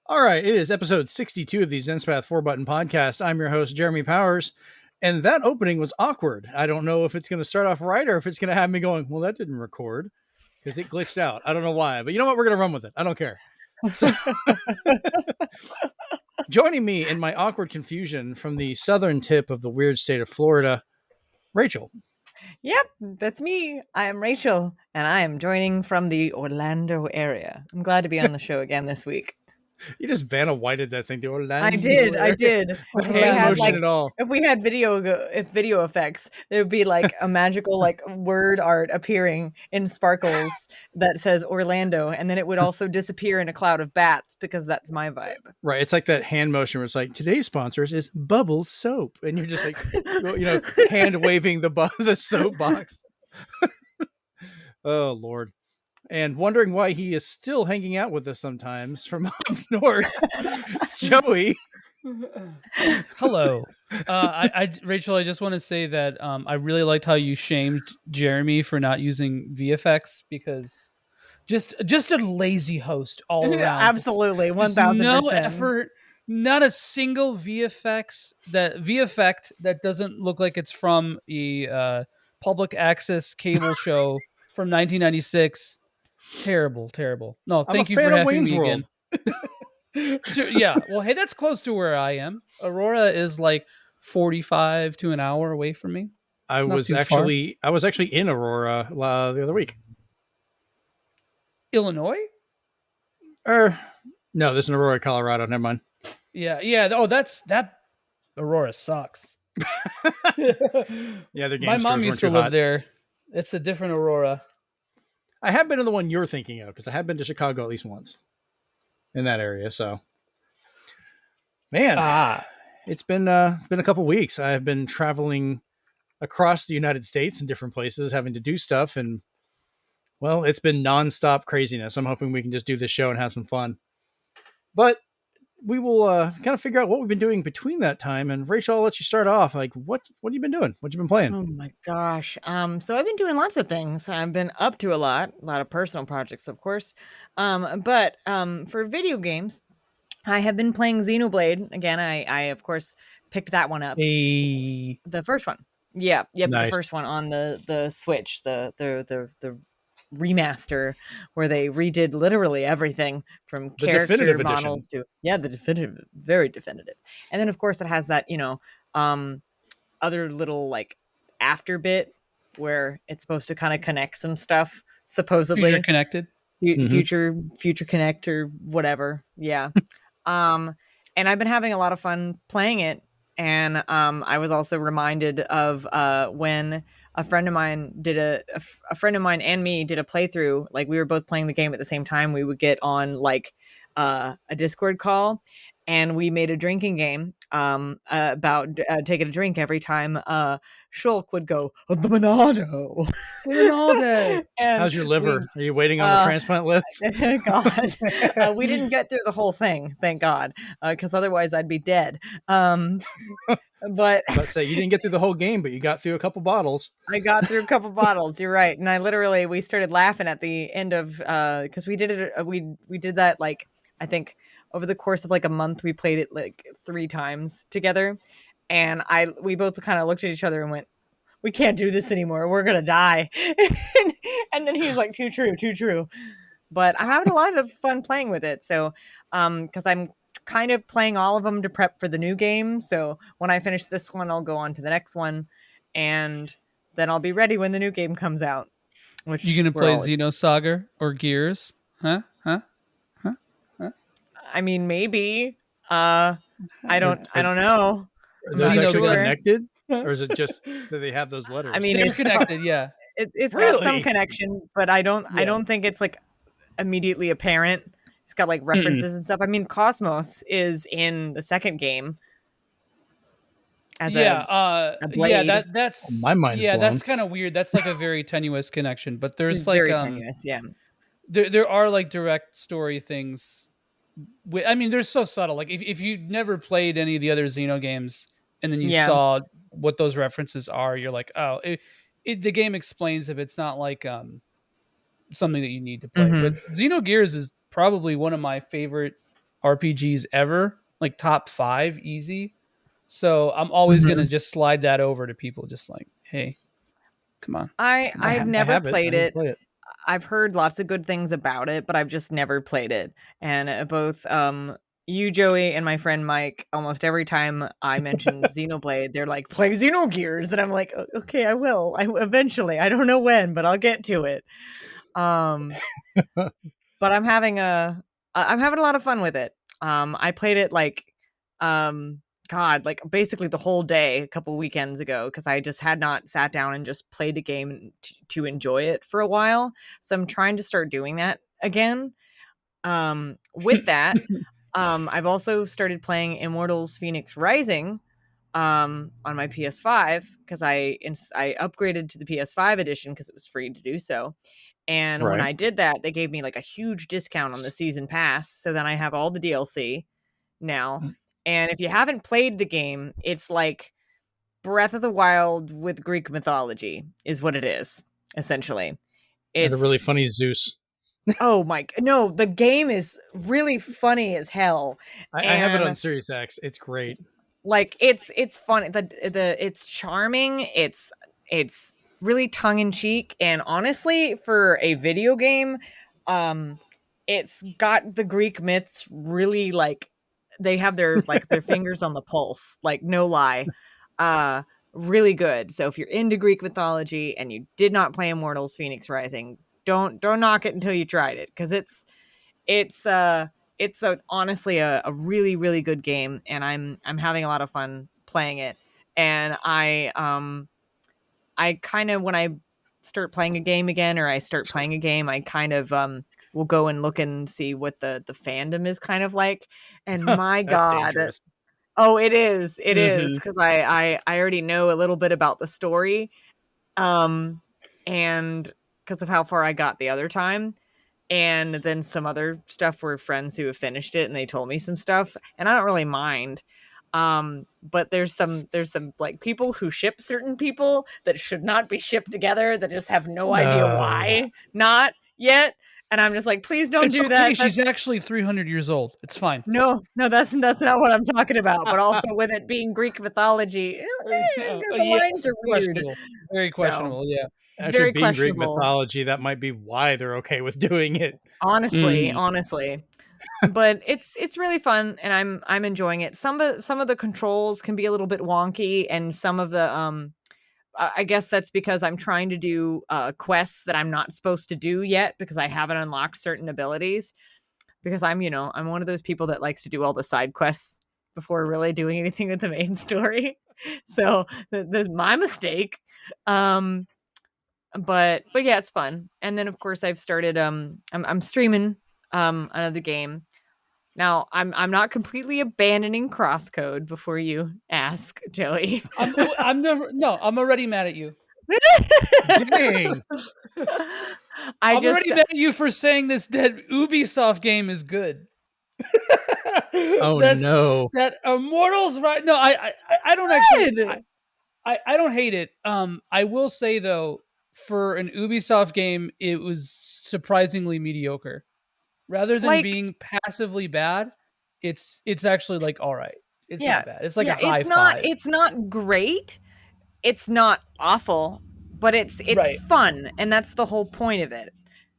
All right, it is episode 62 of the Zenspath 4-Button Podcast. I'm your host, Jeremy Powers, and that opening was awkward. I don't know if it's going to start off right or if it's going to have me going, well, that didn't record, because it glitched out. I don't know why, but you know what? We're going to run with it. I don't care. So, joining me in my awkward confusion from the southern tip of the weird state of Florida, Rachel. Yep, that's me. I am Rachel, and I am joining from the Orlando area. I'm glad to be on the show again this week. You just Vanna Whited that thing. The Orlando. I did. No hand motion at all. If we had video effects, there would be like a magical like word art appearing in sparkles that says Orlando, and then it would also disappear in a cloud of bats because that's my vibe. Right. It's like that hand motion where it's like, today's sponsors is Bubble Soap. And you're just like, hand waving the soap box. Oh, Lord. And wondering why he is still hanging out with us sometimes from up north, Joie. Hello. Rachel, I just want to say that I really liked how you shamed Jeremy for not using VFX because just a lazy host all around. Absolutely, 1,000%. No effort, not a single VFX that doesn't look like it's from a public access cable show from 1996. Terrible. No, thank you for having me again. Yeah, well, hey, that's close to where I am. Aurora is like 45 to an hour away from me. I was actually in Aurora the other week. Illinois? No, there's an Aurora, Colorado. Never mind. Yeah. Oh, that Aurora sucks. Yeah, their game my mom used to live there. It's a different Aurora. I have been to the one you're thinking of because I have been to Chicago at least once in that area. So, man, it's been a couple weeks. I have been traveling across the United States in different places, having to do stuff, and well, it's been nonstop craziness. I'm hoping we can just do this show and have some fun. But we will kind of figure out what we've been doing between that time. And Rachel, I'll let you start off. Like, what have you been doing? What you been playing? Oh my gosh. So I've been doing lots of things. I've been up to a lot of personal projects, of course. But for video games, I have been playing Xenoblade. Again, I of course picked that one up. The first one. Yeah. Nice. The first one on the Switch, the remaster where they redid literally everything from character models to the definitive, very definitive. And then of course it has that other little like after bit where it's supposed to kind of connect some stuff, supposedly future connected, future connect or whatever. Yeah. And I've been having a lot of fun playing it. And I was also reminded of when a friend of mine and me did a playthrough. Like we were both playing the game at the same time. We would get on like a Discord call, and we made a drinking game about taking a drink every time Shulk would go the Monado. How's your liver? Are you waiting on the transplant list? God, we didn't get through the whole thing, thank God, because otherwise I'd be dead. But let's say you didn't get through the whole game, but you got through a couple bottles. I got through a couple bottles. You're right, and we started laughing at the end of because we did it. We did that like I think over the course of like a month. We played it like 3 times together, and we both kind of looked at each other and went, "We can't do this anymore. We're gonna die." And then he was like, "Too true." But I'm having a lot of fun playing with it. So, because I'm kind of playing all of them to prep for the new game. So when I finish this one, I'll go on to the next one, and then I'll be ready when the new game comes out. Which you gonna play Xenosaga or Gears? Huh? I mean, maybe. I don't know. Are those actually connected, or is it just that they have those letters? I mean, it's connected. Yeah, it's got some connection, but I don't think it's like immediately apparent. It's got like references and stuff. I mean, Cosmos is in the second game. As a blade. That's my mind. Yeah, that's kind of weird. That's like a very tenuous connection, but there's it's like very tenuous. Yeah, there are like direct story things. I mean, they're so subtle. Like if you never played any of the other Xeno games and then you saw what those references are, you're like, oh, the game explains it. It's not like something that you need to play. But Xenogears is probably one of my favorite RPGs ever, like top 5 easy. So I'm always Mhm. gonna just slide that over to people, just like, hey, come on. I've I never have it. I played need to it. play it. I've heard lots of good things about it, but I've just never played it. And both you, Joey, and my friend Mike, almost every time I mention Xenoblade, they're like, "Play Xenogears," and I'm like, "Okay, I will. Eventually. I don't know when, but I'll get to it." Um, but I'm having a lot of fun with it. I played it like God, like basically the whole day a couple weekends ago because I just had not sat down and just played a game to enjoy it for a while. So I'm trying to start doing that again. With that, I've also started playing Immortals Phoenix Rising on my PS5 because I upgraded to the PS5 edition because it was free to do so. And when Right. I did that, they gave me like a huge discount on the season pass. So then I have all the DLC now. And if you haven't played the game, it's like Breath of the Wild with Greek mythology, is what it is, essentially. And a really It's funny Zeus. oh my no, the game is really funny as hell. I have it on And Series X. It's great. like it's funny. The it's charming. It's really tongue in cheek. And honestly, for a video game, um, it's got the Greek myths really like they have their fingers on the pulse. Like no lie, uh, really good. So if you're into Greek mythology and you did not play Immortals: Phoenix Rising, don't knock it until you tried it because it's honestly a really really good game, and I'm having a lot of fun playing it. And I kind of when I start playing a game again or I start playing a game, I kind of will go and look and see what the fandom is kind of like. And my That's god, dangerous. oh it is Mhm. because I already know a little bit about the story, and because of how far I got the other time. And then some other stuff were friends who have finished it and they told me some stuff and I don't really mind. But there's some like people who ship certain people that should not be shipped together that just have no idea No. why not yet. And I'm just like, please don't It's do okay. that. She's actually 300 years old. It's fine. No, that's not what I'm talking about. But also with it being Greek mythology, the Yeah, lines are weird. questionable. Very So questionable. Yeah. it's Actually, very being Greek questionable. mythology, that might be why they're okay with doing it. Honestly, Mhm. honestly. But it's really fun and I'm enjoying it. Some of the controls can be a little bit wonky and some of the I guess that's because I'm trying to do quests that I'm not supposed to do yet because I haven't unlocked certain abilities because I'm one of those people that likes to do all the side quests before really doing anything with the main story. So that's my mistake. Um but yeah, it's fun. And then of course I've started I'm streaming another game. Now, I'm not completely abandoning Crosscode before you ask, Joey. I'm never. No, I'm already mad at you. Dang. I I'm just already mad at you for saying this dead Ubisoft game is good. Oh That's no. that Immortals, right? No, I don't actually. did. I don't hate it. I will say though, for an Ubisoft game, it was surprisingly mediocre. Rather than Like, being passively bad, it's actually like all right. It's yeah, not bad. It's like a yeah, high five. it's not great. It's not awful, but it's Right. fun, and that's the whole point of it.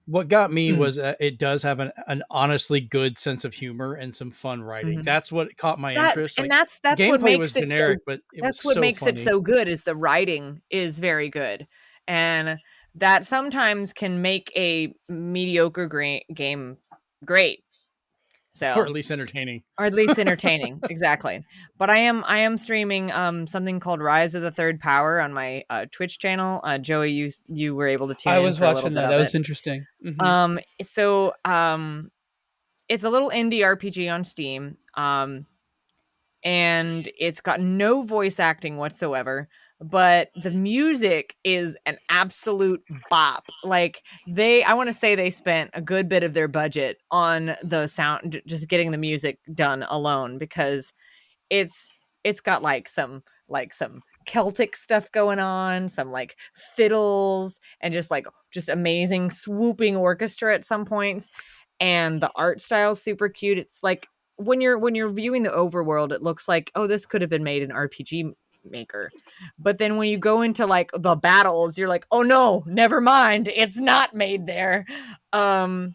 What got me Mm. was it does have an honestly good sense of humor and some fun writing. Mhm. That's what caught my That interest. and Like the that's what gameplay was makes it so generic, but it was that's what so makes it funny. so good is the writing is very good. And that sometimes can make a mediocre game great. Or at So, least entertaining. or at least entertaining. Exactly. But I am streaming something called Rise of the Third Power on my Twitch channel. Joey, you were able to tune I in was for a little watching bit that. of That it. was interesting. Hmm. So it's a little indie RPG on Steam. And it's got no voice acting whatsoever, but the music is an absolute bop. Like I want to say they spent a good bit of their budget on the sound, just getting the music done alone because it's it's got like some Celtic stuff going on, some like fiddles and just amazing swooping orchestra at some points. And the art style's super cute. It's like when you're viewing the overworld, it looks like, oh, this could have been made in RPG Maker. But then when you go into like the battles, you're like, oh no, never mind, it's not made there. But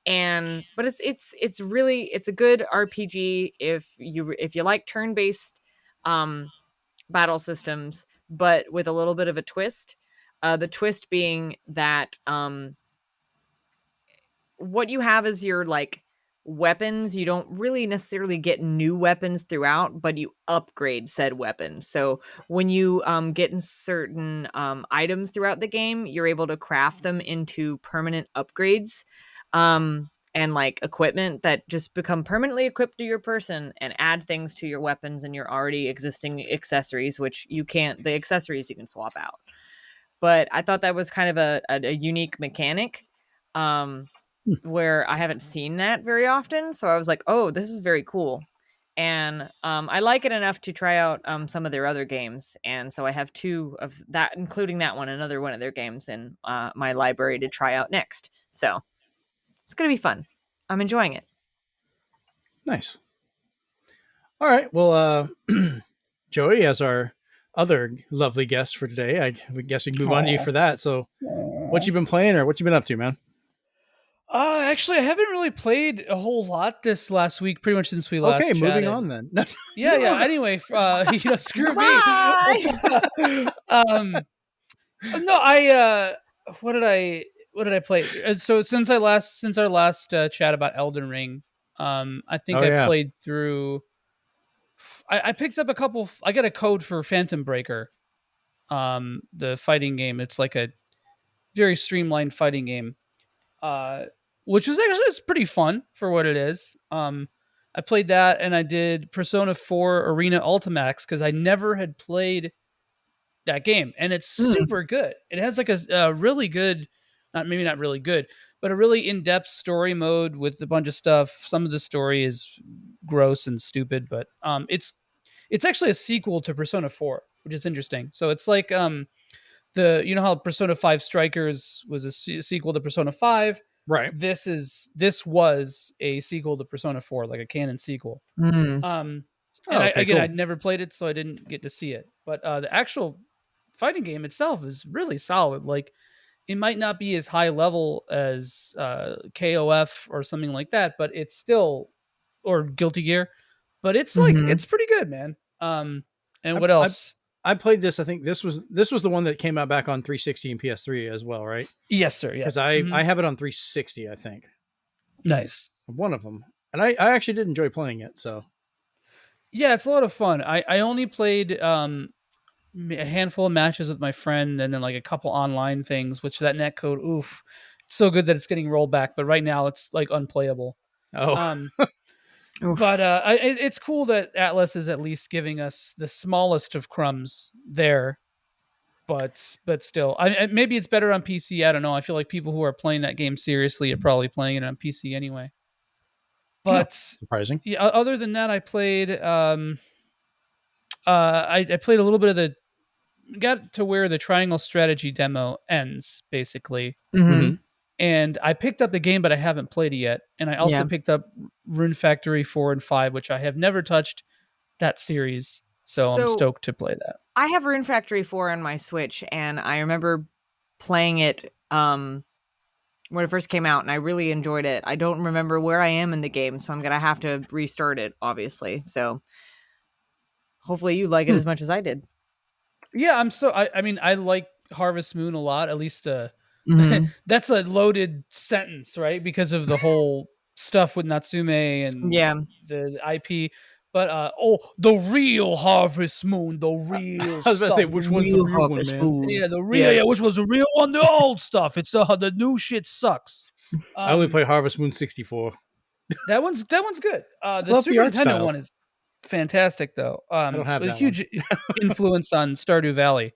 it's really, it's a good RPG if you like turn-based battle systems, but with a little bit of a twist. The twist being that what you have is your like weapons. You don't really necessarily get new weapons throughout, but you upgrade said weapons. So when you get in certain items throughout the game, you're able to craft them into permanent upgrades, and like equipment that just become permanently equipped to your person and add things to your weapons and your already existing accessories, which you can't, the accessories you can swap out. But I thought that was kind of a unique mechanic. Where I haven't seen that very often. So I was like, oh, this is very cool. And I like it enough to try out some of their other games. And so I have 2 of that, including that one, another one of their games in my library to try out next. So it's going to be fun. I'm enjoying it. Nice. All right. Well, Joey, as our other lovely guest for today, I guess we can move on to you for that. So what you been playing or what you been up to, man? Actually, I haven't really played a whole lot this last week, pretty much since we last chatted. Moving on then. Yeah. Anyway, screw Bye! me. No, what did I play? So since our last chat about Elden Ring, I think I played through. I picked up a couple. I got a code for Phantom Breaker, the fighting game. It's like a very streamlined fighting game. Which was actually, it's pretty fun for what it is. I played that, and I did Persona 4 Arena Ultimax because I never had played that game, and it's super good. It has like a really good, maybe not really good, but a really in-depth story mode with a bunch of stuff. Some of the story is gross and stupid, but it's actually a sequel to Persona 4, which is interesting. So it's like you know how Persona 5 Strikers was a sequel to Persona 5. Right. This was a sequel to Persona 4, like a canon sequel. Mm. I'd never played it, so I didn't get to see it. But the actual fighting game itself is really solid. Like, it might not be as high level as KOF or something like that, but it's still, or Guilty Gear, but it's like, it's pretty good, man. And what else? I played this. I think this was the one that came out back on 360 and PS3 as well, right? Yes, sir. Yeah, because I have it on 360. I think. Nice. One of them, and I actually did enjoy playing it. So. Yeah, it's a lot of fun. I only played a handful of matches with my friend, and then like a couple online things. Which that netcode, oof, it's so good that it's getting rolled back. But right now, it's like unplayable. Oh. But it's cool that Atlas is at least giving us the smallest of crumbs there. But still, maybe it's better on PC. I don't know. I feel like people who are playing that game seriously are probably playing it on PC anyway. But surprising. Yeah. Other than that, I played. I played a little bit of got to where the Triangle Strategy demo ends, basically. Mm-hmm. And I picked up the game, but I haven't played it yet. And I also picked up Rune Factory 4 and 5, which I have never touched that series. So I'm stoked to play that. I have Rune Factory 4 on my Switch, and I remember playing it when it first came out, and I really enjoyed it. I don't remember where I am in the game, so I'm going to have to restart it, obviously. So hopefully you like it as much as I did. Yeah, I like Harvest Moon a lot, at least that's a loaded sentence, right? Because of the whole stuff with Natsume and the IP. But the real Harvest Moon, the real. I was about to say, which one's the real one, man? Yeah, the real. Yeah, which was the real one? The old stuff. It's the new shit sucks. I only play Harvest Moon 64. That one's good. The Super Nintendo one is fantastic, though. I don't have a that huge influence on Stardew Valley.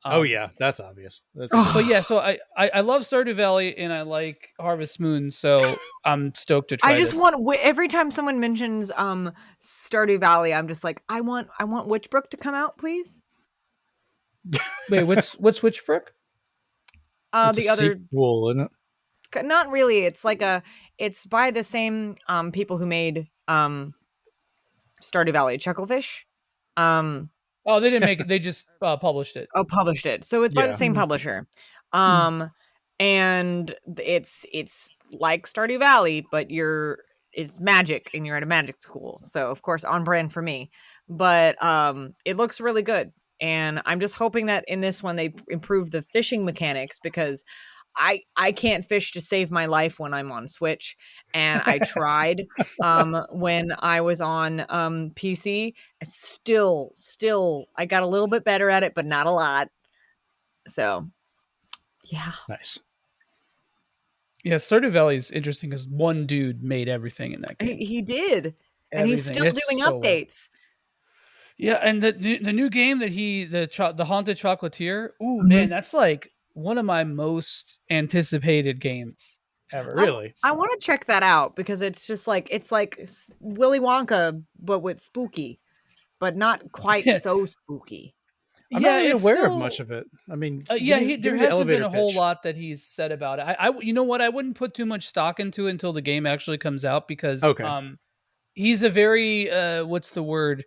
Oh yeah, that's obvious. But yeah, so I love Stardew Valley and I like Harvest Moon, so I'm stoked to try. I just want every time someone mentions Stardew Valley, I'm just like, I want Witchbrook to come out, please. Wait, what's Witchbrook? It's the other sequel, isn't it? Not really. It's like it's by the same people who made Stardew Valley Chucklefish. Oh, they didn't make it. They just published it. Published it. So it's by the same publisher. And it's like Stardew Valley, but it's magic and you're at a magic school. So of course on brand for me. But it looks really good. And I'm just hoping that in this one they improve the fishing mechanics, because I can't fish to save my life when I'm on Switch, and I tried when I was on PC. Still I got a little bit better at it, but not a lot. So yeah, Nice. Yeah, Stardew Valley is interesting because one dude made everything in that game. he did, and he's still doing updates. Yeah, and the new game that the Haunted Chocolatier. Ooh, man, that's like one of my most anticipated games ever. Really? I want to check that out, because it's like Willy Wonka but with spooky, but not quite so spooky. I'm not really aware of much of it. I mean, there hasn't been a whole lot that he's said about it. I you know what? I wouldn't put too much stock into it until the game actually comes out, because he's a very what's the word?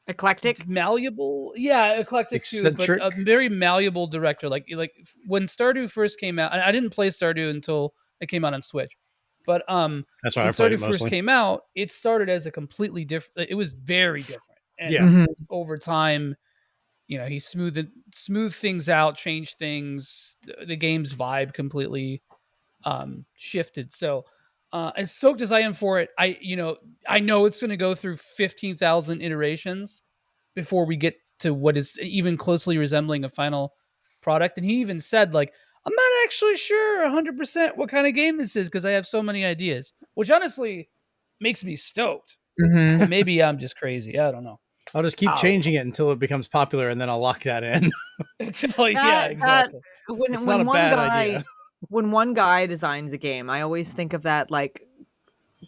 Eclectic, malleable, eclectic eccentric, too, but a very malleable director. Like when Stardew first came out, I didn't play Stardew until it came out on Switch, but that's why when I played Stardew it mostly. first came out, it started as a completely different. It was very different, and over time, he smoothed things out, changed things. The game's vibe completely shifted. So as stoked as I am for it, I know it's going to go through 15,000 iterations before we get to what is even closely resembling a final product. And he even said, like, I'm not actually sure 100% what kind of game this is, because I have so many ideas, which honestly makes me stoked. But maybe I'm just crazy. I don't know. I'll just keep changing it until it becomes popular, and then I'll lock that in. Exactly. When one guy designs a game, I always think of that like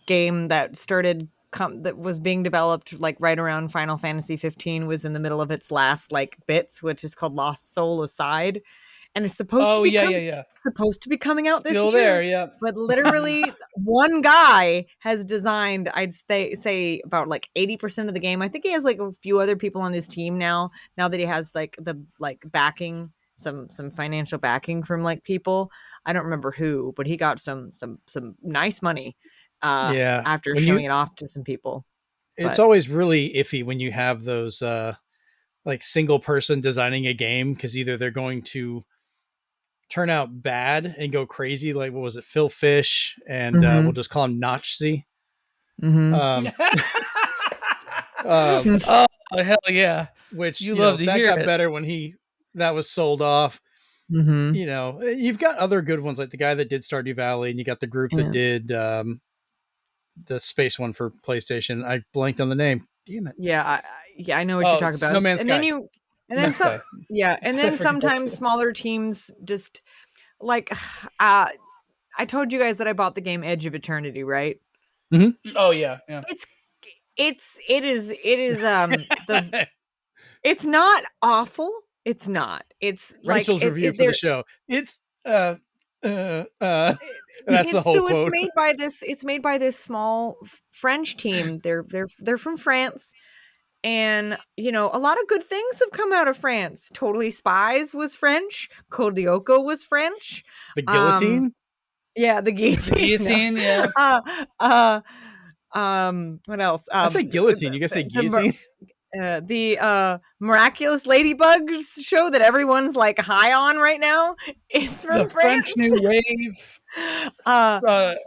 game that started that was being developed like right around Final Fantasy 15 was in the middle of its last like bits, which is called Lost Soul Aside, and it's supposed to be supposed to be coming out Still this year. There, yeah. But literally, one guy has designed, I'd say about like 80% of the game. I think he has like a few other people on his team now that he has like the backing, some financial backing from like people. I don't remember who, but he got some nice money after showing it off to some people. It's always really iffy when you have those like single person designing a game, because either they're going to turn out bad and go crazy, like what was it, Phil Fish, and we'll just call him Notchsy. Oh hell yeah! Which that got better when that was sold off. You've got other good ones, like the guy that did Stardew Valley, and you got the group that did the space one for PlayStation. I blanked on the name. Damn it. Yeah, I know what you're talking about. No Man's Sky. And then sometimes smaller teams just like I told you guys that I bought the game Edge of Eternity, right? Oh yeah. It is it's not awful. It's not. It's Rachel's like review for the show. It's that's the whole quote. It's made by this small French team. They're from France. And, a lot of good things have come out of France. Totally Spies was French. Code Lyoko was French. The Guillotine? Yeah, the Guillotine. Yeah. What else? I say Guillotine. You guys say Guillotine? The Miraculous Ladybugs show that everyone's like high on right now is from the France. French New Wave.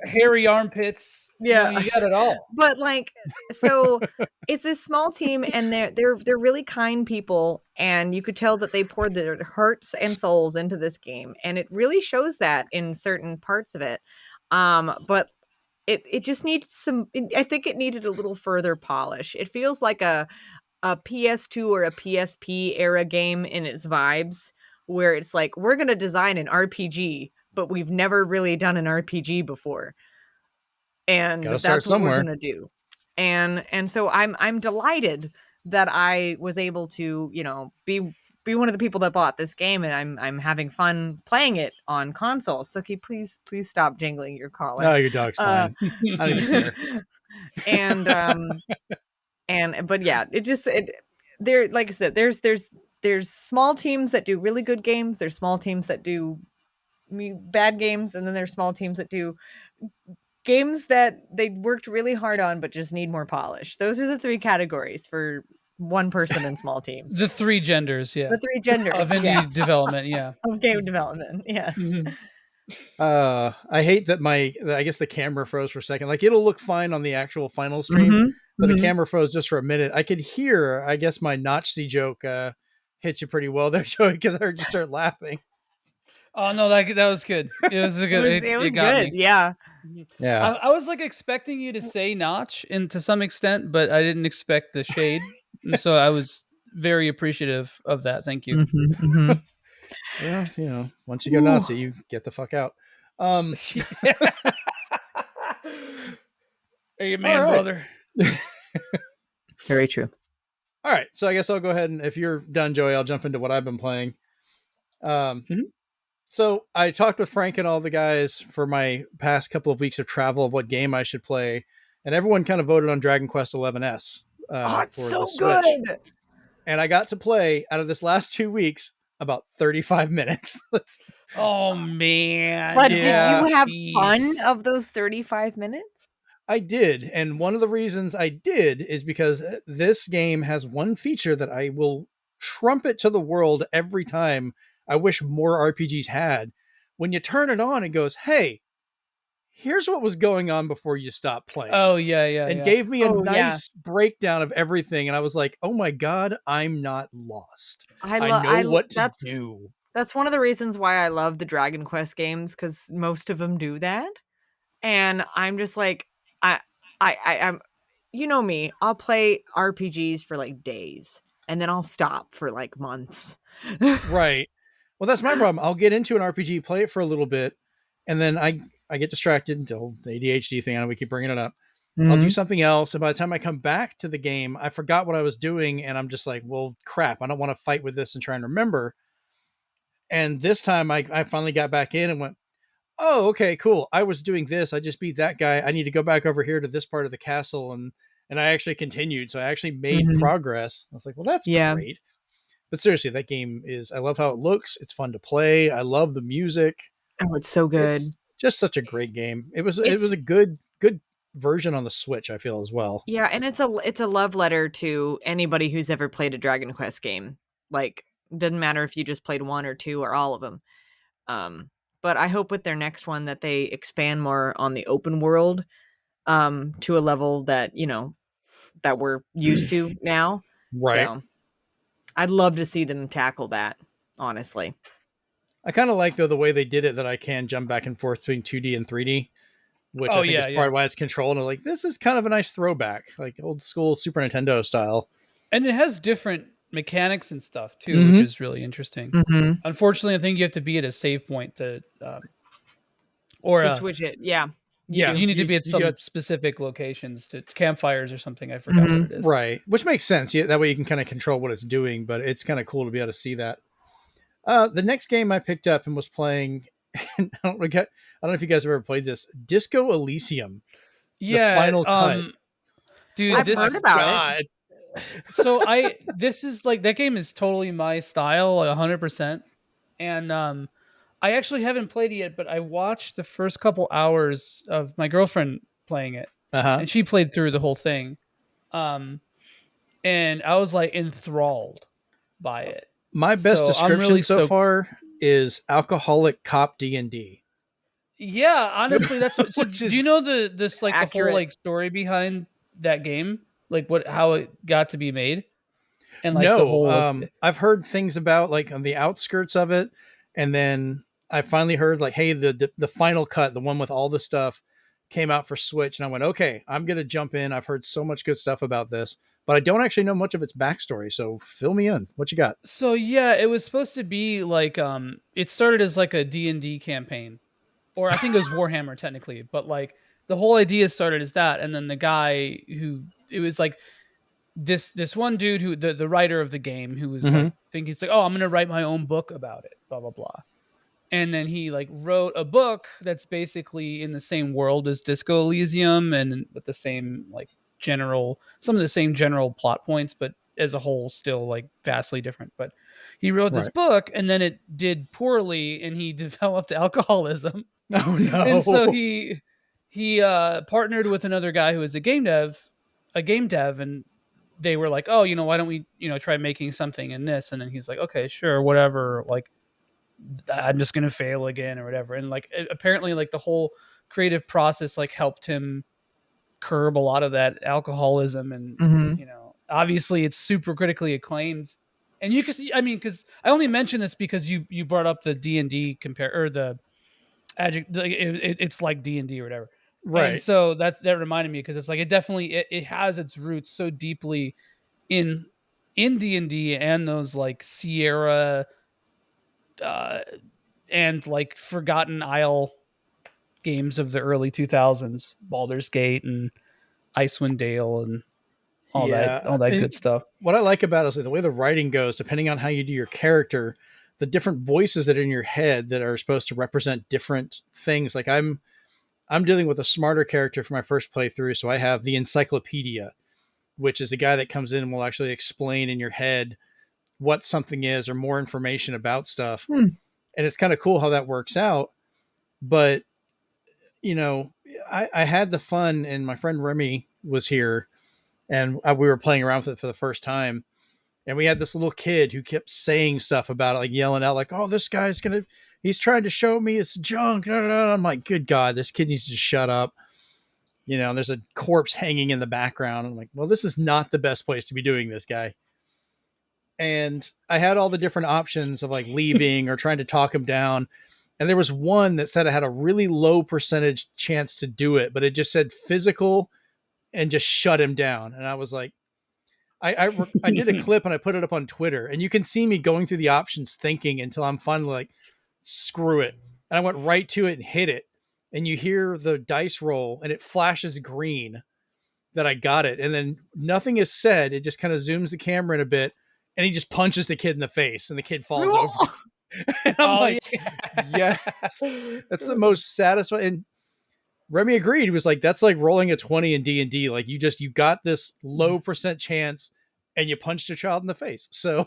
Hairy armpits. Yeah, you got it all. But like, so it's this small team, and they're really kind people, and you could tell that they poured their hearts and souls into this game, and it really shows that in certain parts of it. But it just needs some. I think it needed a little further polish. It feels like a PS2 or a PSP era game in its vibes, where it's like, we're gonna design an RPG, but we've never really done an RPG before. And that's what we're gonna do. And so I'm delighted that I was able to, be be one of the people that bought this game, and I'm having fun playing it on console. So can you please stop jingling your collar? No, your dog's fine. I don't even care. But yeah, there, like I said, there's small teams that do really good games. There's small teams that do bad games, and then there's small teams that do games that they worked really hard on but just need more polish. Those are the three categories for one person in small teams. The three genders, yeah. The three genders of indie development, yeah. Of game development, yes. I hate that I guess the camera froze for a second. Like, it'll look fine on the actual final stream, but the camera froze just for a minute. I could hear, I guess, my Nazi joke hit you pretty well there, Joey, because I heard you start laughing. Oh no, that was good. It was a good. it was got good. Me. Yeah. I was like expecting you to say notch, and to some extent, but I didn't expect the shade, and so I was very appreciative of that. Thank you. Well, once you go Nazi, you get the fuck out. Hey, man, brother. Very true. All right, so I guess I'll go ahead, and if you're done, Joey, I'll jump into what I've been playing. So I talked with Frank and all the guys for my past couple of weeks of travel of what game I should play, and everyone kind of voted on Dragon Quest XI's. It's so good. And I got to play, out of this last 2 weeks, about 35 minutes. Oh man! But did you have fun of those 35 minutes? I did, and one of the reasons I did is because this game has one feature that I will trumpet to the world every time. I wish more RPGs had. When you turn it on, it goes, "Hey, here's what was going on before you stopped playing." Oh yeah, and gave me a nice breakdown of everything, and I was like, "Oh my god, I'm not lost. I know what to do." That's one of the reasons why I love the Dragon Quest games, because most of them do that, and I'm just like, I'm, you know me, I'll play RPGs for like days, and then I'll stop for like months. Right. Well, that's my problem. I'll get into an RPG, play it for a little bit, and then I get distracted until the ADHD thing, and we keep bringing it up. I'll do something else, and by the time I come back to the game, I forgot what I was doing, and I'm just like, well, crap, I don't want to fight with this and try and remember. And this time I finally got back in and went, oh, okay, cool. I was doing this. I just beat that guy. I need to go back over here to this part of the castle, and I actually continued. So I actually made progress. I was like, well, that's great. But seriously, that game I love how it looks. It's fun to play. I love the music. Oh, it's so good. It's just such a great game. It was a good version on the Switch, I feel, as well. Yeah, and it's a love letter to anybody who's ever played a Dragon Quest game. Like, doesn't matter if you just played one or two or all of them. But I hope with their next one that they expand more on the open world to a level that, that we're used to now. Right. So I'd love to see them tackle that, honestly. I kind of like, though, the way they did it, that I can jump back and forth between 2D and 3D, which I think is part of why it's controlled. And I'm like, this is kind of a nice throwback, like old school Super Nintendo style. And it has different mechanics and stuff, too, which is really interesting. Unfortunately, I think you have to be at a save point to switch it. Yeah. Yeah, you need to be at some specific locations, to campfires or something. I forgot what it is. Right, which makes sense. Yeah, that way you can kind of control what it's doing, but it's kind of cool to be able to see that. The next game I picked up and was playing, and I don't know if you guys have ever played this, Disco Elysium. Yeah, the final cut. Dude, I've heard about it. So this is like, that game is totally my style, 100%. And I actually haven't played it yet, but I watched the first couple hours of my girlfriend playing it, and she played through the whole thing. And I was like enthralled by it. My best description so far is alcoholic cop D&D. Yeah, honestly, that's what. So do you know the whole like story behind that game? Like how it got to be made? And like no, the whole I've heard things about like on the outskirts of it, and then I finally heard like, hey, the final cut, the one with all the stuff, came out for Switch, and I went, okay, I'm gonna jump in. I've heard so much good stuff about this, but I don't actually know much of its backstory. So fill me in. What you got? So yeah, it was supposed to be like it started as like a D&D campaign, or I think it was Warhammer technically, but like the whole idea started as that, and then the guy it was like this one dude who the writer of the game who was Mhm. like thinking it's like, oh, I'm gonna write my own book about it, blah blah blah. And then he like wrote a book that's basically in the same world as Disco Elysium and with the same like some of the same general plot points, but as a whole still like vastly different. But he wrote this Right. book and then it did poorly and he developed alcoholism. Oh And so no. he partnered with another guy who was a game dev, and they were like, oh, why don't we, try making something in this? And then he's like, okay, sure, whatever. Like, I'm just gonna fail again or whatever. And like, apparently, like the whole creative process like helped him curb a lot of that alcoholism. And Mhm. obviously, it's super critically acclaimed. And you can see, I mean, because I only mention this because you brought up the D&D compare or the adjective, like it's like D&D or whatever. And Right. so that reminded me, because it's like it has its roots so deeply in D&D and those like Sierra uh, and like Forgotten Isle games of the early 2000s, Baldur's Gate and Icewind Dale and all Yeah. that And good stuff. what I like about it is like, the way the writing goes, depending on how you do your character, the different voices that are in your head that are supposed to represent different things. Like I'm dealing with a smarter character for my first playthrough, so I have the encyclopedia, which is a guy that comes in and will actually explain in your head what something is or more information about stuff. Hmm. And it's kind of cool how that works out. But, you know, I had the fun, and my friend Remy was here, and we were playing around with it for the first time. And we had this little kid who kept saying stuff about it, like yelling out, like, oh, this guy's he's trying to show me it's junk. No, no, no. I'm like, good God, this kid needs to just shut up. There's a corpse hanging in the background. I'm like, well, this is not the best place to be doing this, guy. And I had all the different options of like leaving or trying to talk him down. And there was one that said I had a really low percentage chance to do it, but it just said physical and just shut him down. And I was like, I did a clip and I put it up on Twitter, and you can see me going through the options thinking until I'm finally like, screw it. And I went right to it and hit it. And you hear the dice roll and it flashes green that I got it. And then nothing is said. It just kind of zooms the camera in a bit, and he just punches the kid in the face and the kid falls over. And I'm like, yeah. yes, that's the most satisfying. And Remy agreed. He was like, that's like rolling a 20 in D&D. Like you got this low percent chance and you punched a child in the face. So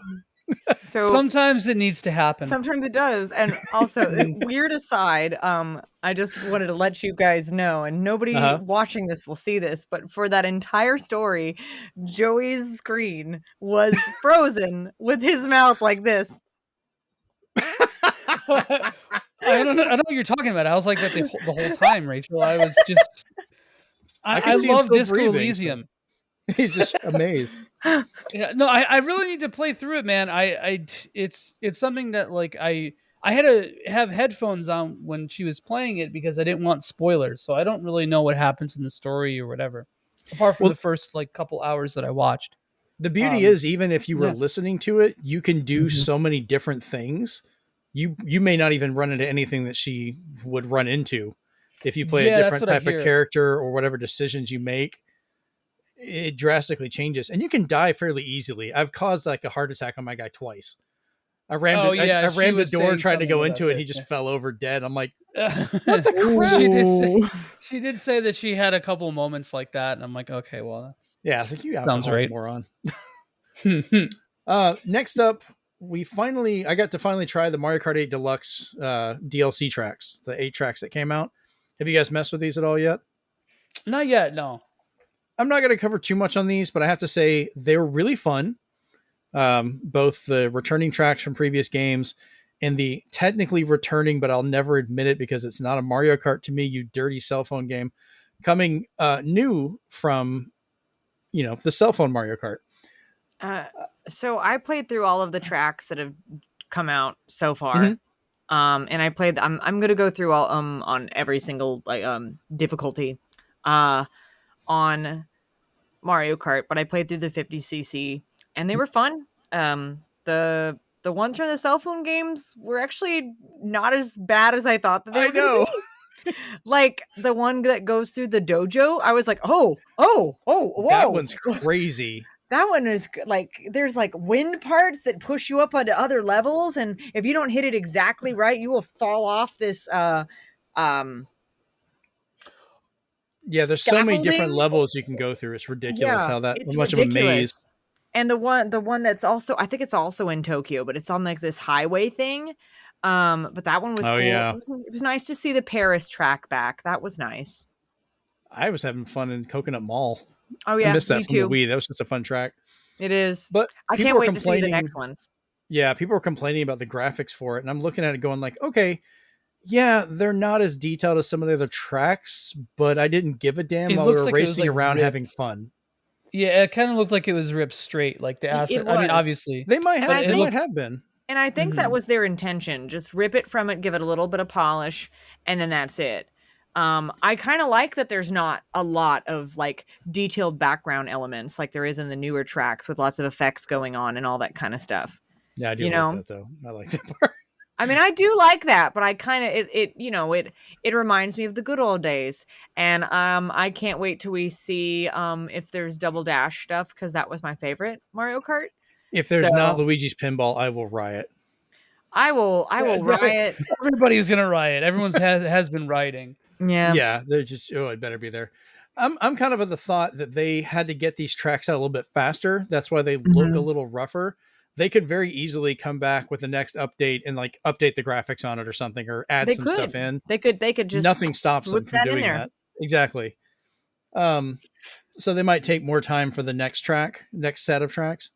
Sometimes it needs to happen. Sometimes it does. And also, weird aside, I just wanted to let you guys know, and nobody watching this will see this, but for that entire story, Joey's screen was frozen with his mouth like this. I don't know what you're talking about. I was like that the whole time, Rachel. I was just I love Disco Elysium. So he's just amazed. Yeah, no, I really need to play through it, man. It's something that like I had to have headphones on when she was playing it because I didn't want spoilers. So I don't really know what happens in the story or whatever, apart from the first like couple hours that I watched. The beauty is, even if you were listening to it, you can do so many different things. You may not even run into anything that she would run into if you play a different type of character or whatever decisions you make. It drastically changes, and you can die fairly easily. I've caused like a heart attack on my guy twice. I rammed the door trying to go into it. He just fell over dead. I'm like, what the crap? She did say that she had a couple moments like that, and I'm like, okay, well, yeah, I think you sounds right, moron. Next up, I got to finally try the Mario Kart 8 Deluxe DLC tracks, the 8 tracks that came out. Have you guys messed with these at all yet? Not yet, no. I'm not going to cover too much on these, but I have to say they were really fun. Both the returning tracks from previous games and the technically returning, but I'll never admit it because it's not a Mario Kart to me, you dirty cell phone game, coming new from, the cell phone Mario Kart. So I played through all of the tracks that have come out so far. And I played, I'm going to go through all, on every single, difficulty, on Mario Kart, but I played through the 50cc and they were fun. The ones from the cell phone games were actually not as bad as I thought that they were. I know. Like the one that goes through the dojo, I was like, oh, whoa. That one's crazy. That one is like, there's like wind parts that push you up onto other levels, and if you don't hit it exactly right, you will fall off this Yeah, there's so many different scaffolding. levels you can go through. It's ridiculous how It's much of a maze. ridiculous. And the one that's also, I think it's also in Tokyo, but it's on like this highway thing. But that one was Oh cool. yeah, It was nice to see the Paris track back. That was nice. I was having fun in Coconut Mall. Oh I yeah, missed that me from the too. Wii. That was just a fun track. It is. But I people can't were wait to see the complaining. next ones. Yeah, people were complaining about the graphics for it, and I'm looking at it going like, okay, yeah, they're not as detailed as some of the other tracks, but I didn't give a damn It while we looks were like it was, racing like, around ripped. having fun. Yeah, it kind of looked like it was ripped straight, like the asset. It I mean, was. obviously, They might but have. it They looked. might have been. And I think that Mhm. was their intention. Just rip it from it, give it a little bit of polish, and then that's it. I kind of like that there's not a lot of like detailed background elements like there is in the newer tracks with lots of effects going on and all that kind of stuff. Yeah, I do You like know? that though. I like that part. I mean, I do like that, but I kind of it reminds me of the good old days, and I can't wait till we see if there's double dash stuff because that was my favorite Mario Kart. If there's not So Luigi's Pinball, I will riot. I will riot. Everybody's gonna riot. Everyone's has been rioting. Yeah, Yeah, they're just it better be there. I'm kind of of the thought that they had to get these tracks out a little bit faster. That's why they look a Mhm. little rougher. They could very easily come back with the next update and like update the graphics on it or something, or add they some could. stuff in. They could just Nothing stops them whip from that in doing there. that. Exactly. So they might take more time for the next set of tracks.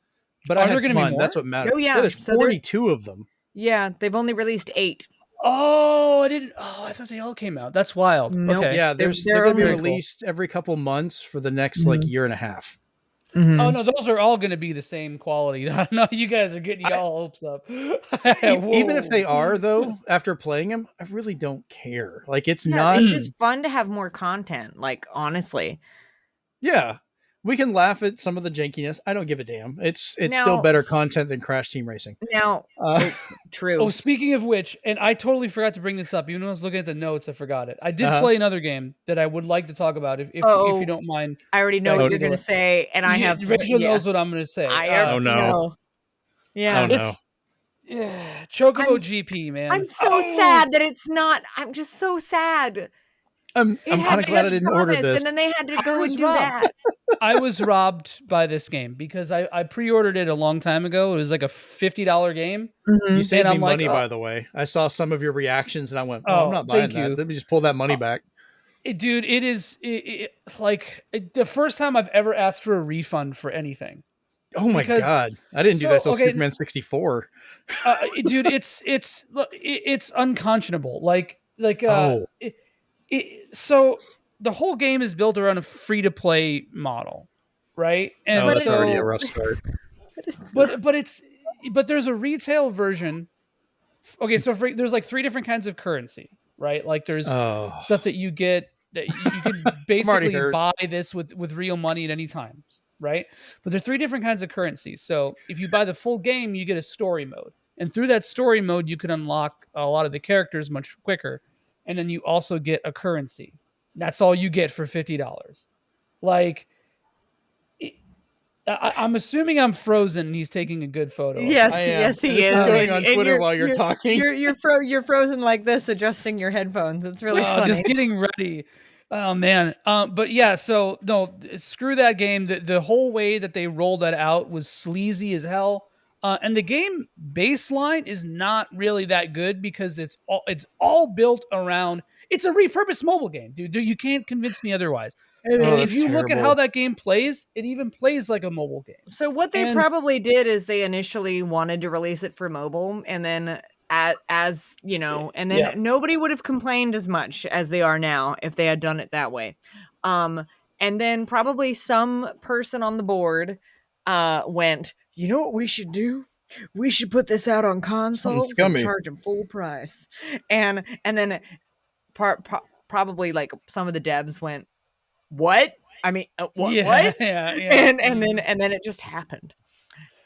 But I Are there had gonna be fun. more? That's what matters. Oh yeah, There's so 42 of them. yeah, they've only released 8. Oh, I didn't. Oh, I thought they all came out. That's wild. Nope. Okay. Yeah, They're they're gonna be only- released every couple months for the next like year and a half. Mhm. Oh no, those are all going to be the same quality. I know you guys are getting y'all hopes up. Even if they Whoa. are though, after playing them, I really don't care. Like it's Yeah, not. it's just fun to have more content. Like honestly, Yeah, we can laugh at some of the jankiness. I don't give a damn. It's still Now, better content than Crash Team Racing. now true. Oh, speaking of which, and I totally forgot to bring this up. Even when I was looking at the notes, I forgot it. I did Uh-huh. play another game that I would like to talk about if Oh, you don't mind. I already know Yeah, what go you're gonna ahead. say, and I have Rachel yeah. knows what I'm going to say. I already Oh, no. know. Yeah, Oh, no. It's yeah, Chocobo I'm- GP, man. I'm so sad that it's not. I'm just so sad. I'm It kind had of glad I such didn't order promise, this. and then they had to I go was and do robbed. that. I was robbed by this game because I pre-ordered it a long time ago. It was like a $50 game. You saved And me I'm like, money, oh. by the way. I saw some of your reactions and I went, "Oh, Oh, I'm not buying thank that. you. Let me just pull that money back." Dude, it is the first time I've ever asked for a refund for anything. Oh my Because- god, I didn't do so, that till okay, Superman 64. Dude, it's unconscionable. Oh. So the whole game is built around a free-to-play model, right? And Oh, that's so, already a rough start. but there's a retail version. Okay, so there's like 3 different kinds of currency, right? Like there's Oh, stuff that you get that you can already basically hurt. buy this with real money at any time, right? But there's 3 different kinds of currencies. So if you buy the full game, you get a story mode, and through that story mode, you can unlock a lot of the characters much quicker, and then you also get a currency. That's all you get for $50. Like, I'm assuming I'm frozen and he's taking a good photo. of Yes, I am. yes, he And this is. is going And- on and Twitter while you're talking. You're frozen like this, adjusting your headphones. It's really funny. Just getting ready. Oh man. But yeah, so no, screw that game. The whole way that they rolled that out was sleazy as hell. And the game baseline is not really that good because it's all built around. It's a repurposed mobile game, dude. You can't convince me otherwise. Oh, if that's you look at terrible. how that game plays, it even plays like a mobile game. So what they And- probably did is they initially wanted to release it for mobile, and then as you know, and then Yeah. nobody would have complained as much as they are now if they had done it that way. And then probably some person on the board went, you know what we should do? We should put this out on consoles and scummy. charge them full price. And then probably like some of the devs went, what? I mean, what? Yeah, What? yeah. And then it just happened.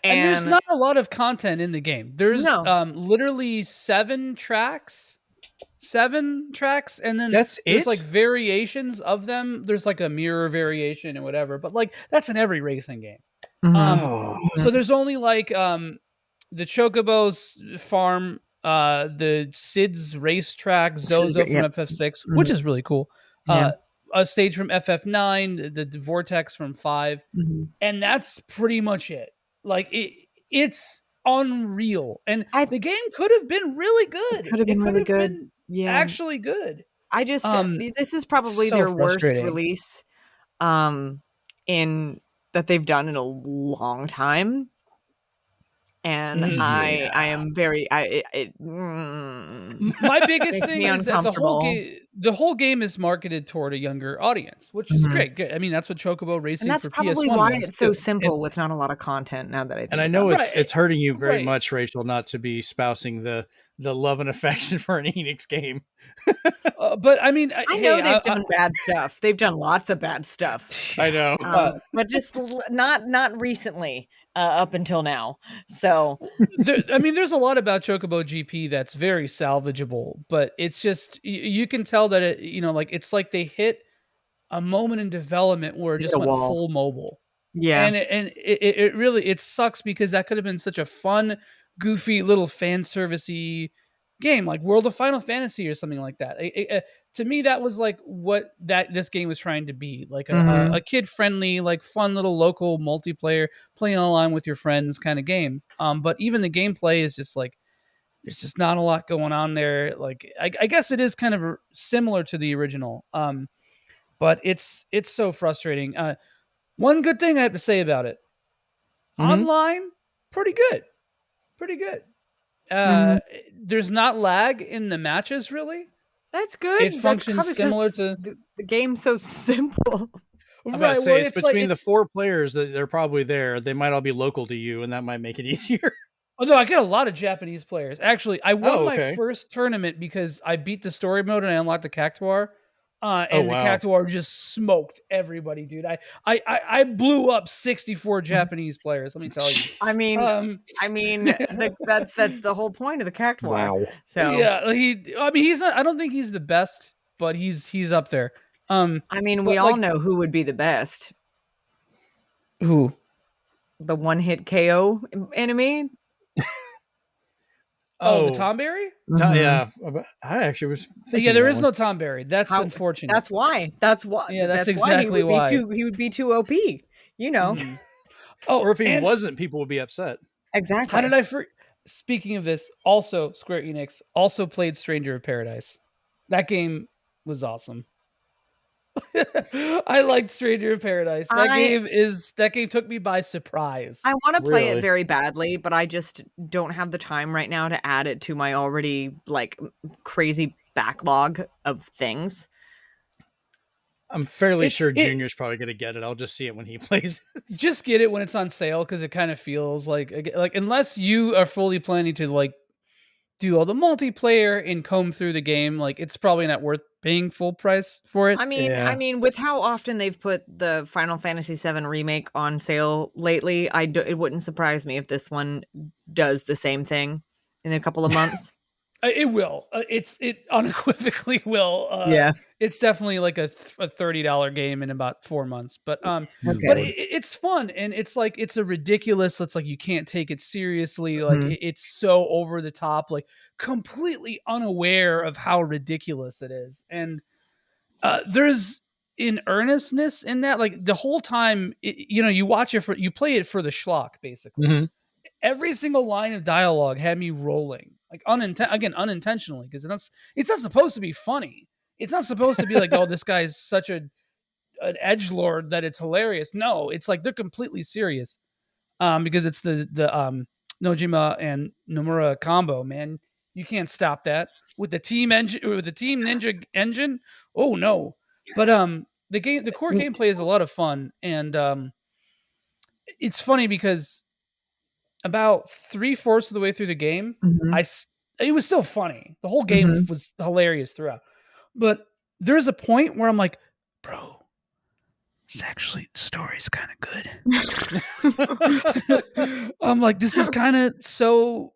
And there's not a lot of content in the game. There's No. literally 7 tracks, and then That's there's it? like variations of them. There's like a mirror variation and whatever, but like that's in every racing game. Oh, So there's only like the Chocobo's farm, the Sid's racetrack, Which is Zozo great. from Yep. FF6, Mhm. which is really cool. Yeah. A stage from FF9, the Vortex from 5, Mhm. and that's pretty much it. Like it's unreal, and I the game could have been really It good. could have It been could really have good. been Yeah. actually good. I just Um, this is probably so their worst frustrating. release in that they've done in a long time. And Mhm. I yeah. am very My biggest makes thing me is that uncomfortable. the whole game is marketed toward a younger audience, which is Mhm. great. Good. I mean, that's what Chocobo And Racing that's for probably PS1 why was it's so too. simple with not a lot of content now that I And think I about know it. Right, it's hurting you very right. much, Rachel, not to be spousing the love and affection for an Enix game. But I mean, I hey, know they've done bad stuff. They've done lots of bad stuff. I know. But just not recently, up until now. So, I mean, there's a lot about Chocobo GP that's very salvageable, but it's just you can tell that it, like it's like they hit a moment in development where it hit just a went wall. full mobile. Yeah. And it really it sucks because that could have been such a fun, goofy little fan servicey game like World of Final Fantasy or something like that. To me, that was like what that this game was trying to be, like a Mhm. kid friendly, like fun little local multiplayer playing online with your friends kind of game. But even the gameplay is just like there's just not a lot going on there. Like I guess it is kind of similar to the original. But it's so frustrating. One good thing I have to say about it: Hmm. online, pretty good, pretty good. Mhm. There's not lag in the matches really. That's It good. That's functions probably because similar to the game's so simple. I'm about to right. Well, say it's it's like between the it's. four players that they're probably there. They might all be local to you, and that might make it easier. Oh no, I get a lot of Japanese players. Actually, I won Oh, my okay. first tournament because I beat the story mode and I unlocked the Cactuar. Oh, And the wow. Cactuar just smoked everybody, dude. I blew up 64 Japanese players. Let me tell you. I Jeez. mean, Um, that's the whole point of the cactuar. Wow. So, yeah, I mean, he's not. I don't think he's the best, but he's up there. I mean, we But all like know who would be the best. who? The one-hit KO enemy. Oh, the Oh, Tomberry? Mhm. yeah. I actually was Yeah, thinking there that is one. no Tomberry. That's How unfortunate. That's why. That's why Yeah, that's that's why exactly why. he would be too OP, you know. Mhm. Or Oh, if he and wasn't, people would be upset. how did Exactly. I Speaking of this, also Square Enix also played Stranger of Paradise. That game was awesome. I liked Stranger of Paradise. I That game took me by surprise. I wanna play it Really. very badly, but I just don't have the time right now to add it to my already, like, crazy backlog of things. I'm fairly It's sure it Junior's probably going to get it. I'll just see it when he plays it. Just get it when it's on sale because it kind of feels like unless you are fully planning to like do all the multiplayer and comb through the game, like it's probably not worth paying full price for it. I Yeah. mean, with how often they've put the Final Fantasy VII Remake on sale lately, it wouldn't surprise me if this one does the same thing in a couple of months. It will. It unequivocally will. Yeah. It's definitely like a $30 game in about 4 months. Good Okay. But Lord. it's fun and it's like it's a ridiculous. It's like you can't take it seriously. Like Mhm. it's so over the top. Like completely unaware of how ridiculous it is. And there's an earnestness in that. Like the whole time, you play it for the schlock basically. Hmm. Every single line of dialogue had me rolling, like unintentionally, because it's not supposed to be funny. It's not supposed to be like, oh, this guy's such an edge lord that it's hilarious. No, it's like they're completely serious. Because it's the Nojima and Nomura combo, man. You can't stop that with the team ninja engine. Oh no. But the core gameplay is a lot of fun, and it's funny because about 3/4 of the way through the game, Mhm. it was still funny. The whole game Mhm. was hilarious throughout. But there's a point where I'm like, bro, it's actually the story's kind of good. I'm like, this is kind of so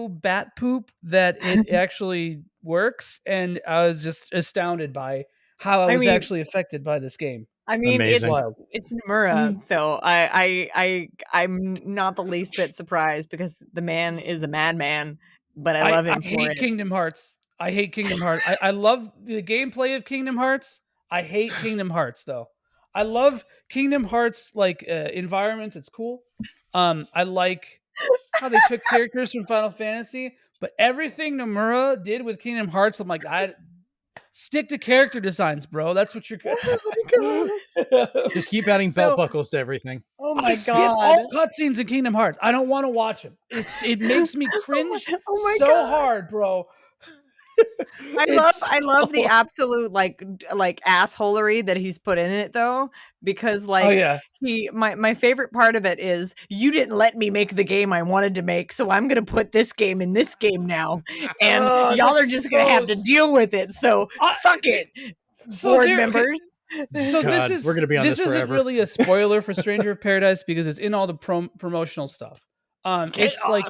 bat poop that it actually works, and I was just astounded by how I I was mean, actually affected by this game. I mean, Amazing. it's Nomura, so I'm not the least bit surprised because the man is a madman, but I love him I for hate it. Kingdom Hearts. I hate Kingdom Hearts. I love the gameplay of Kingdom Hearts. I hate Kingdom Hearts though. I love Kingdom Hearts like environments. It's cool. I like how they took characters from Final Fantasy, but everything Nomura did with Kingdom Hearts, I'm like, I stick to character designs, bro. That's what you're good at. Just keep adding belt So, buckles to everything. oh I my skip god. all cutscenes in Kingdom Hearts. I don't want to watch them. It makes me cringe Oh my so God. hard, bro. I love the absolute like assholery that he's put in it though, because Oh yeah. my favorite part of it is you didn't let me make the game I wanted to make, so I'm gonna put this game in this game now, and y'all are just gonna have to deal with it. So suck it, board members. So God, we're gonna be on this isn't forever. really a spoiler for Stranger of Paradise because it's in all the promotional stuff. It's like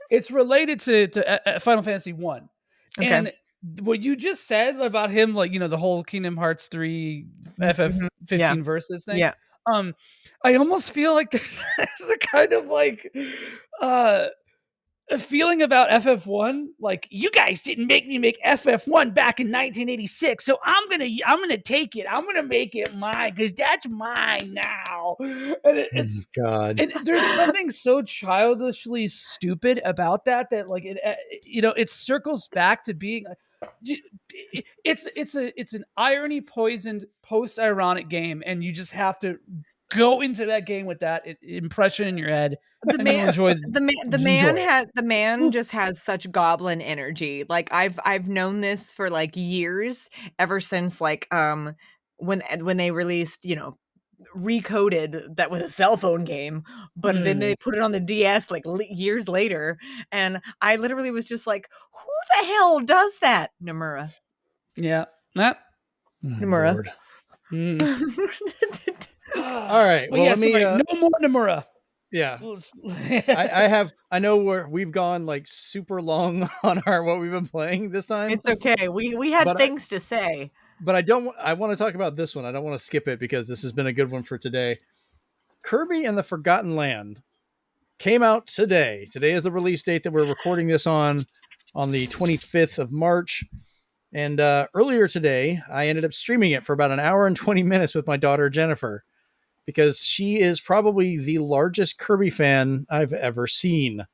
it's related to Final Fantasy 1. Okay. And what you just said about him, like, the whole Kingdom Hearts 3 FF15 versus thing. Yeah. I almost feel like there's a kind of like a feeling about FF1, like, you guys didn't make me make FF1 back in 1986, so I'm gonna take it. I'm gonna make it mine because that's mine now. And it's God. and there's something so childishly stupid about that like it circles back to being it's an irony poisoned post-ironic game, and you just have to go into that game with that impression in your head. The and you'll enjoy the man just has such goblin energy. Like I've known this for like years, ever since like when they released, Recoded, that was a cell phone game, but then they put it on the DS like years later, and I literally was just like, who the hell does that? Nomura. Yeah. Nah. Nomura. All right. But Well, yes, let me. no more Nomura. Yeah. I know we've gone like super long on what we've been playing this time. It's okay. We had things to say. But I want to talk about this one. I don't want to skip it because this has been a good one for today. Kirby and the Forgotten Land came out today. Today is the release date that we're recording this on the 25th of March. And earlier today, I ended up streaming it for about an hour and 20 minutes with my daughter, Jennifer, because she is probably the largest Kirby fan I've ever seen.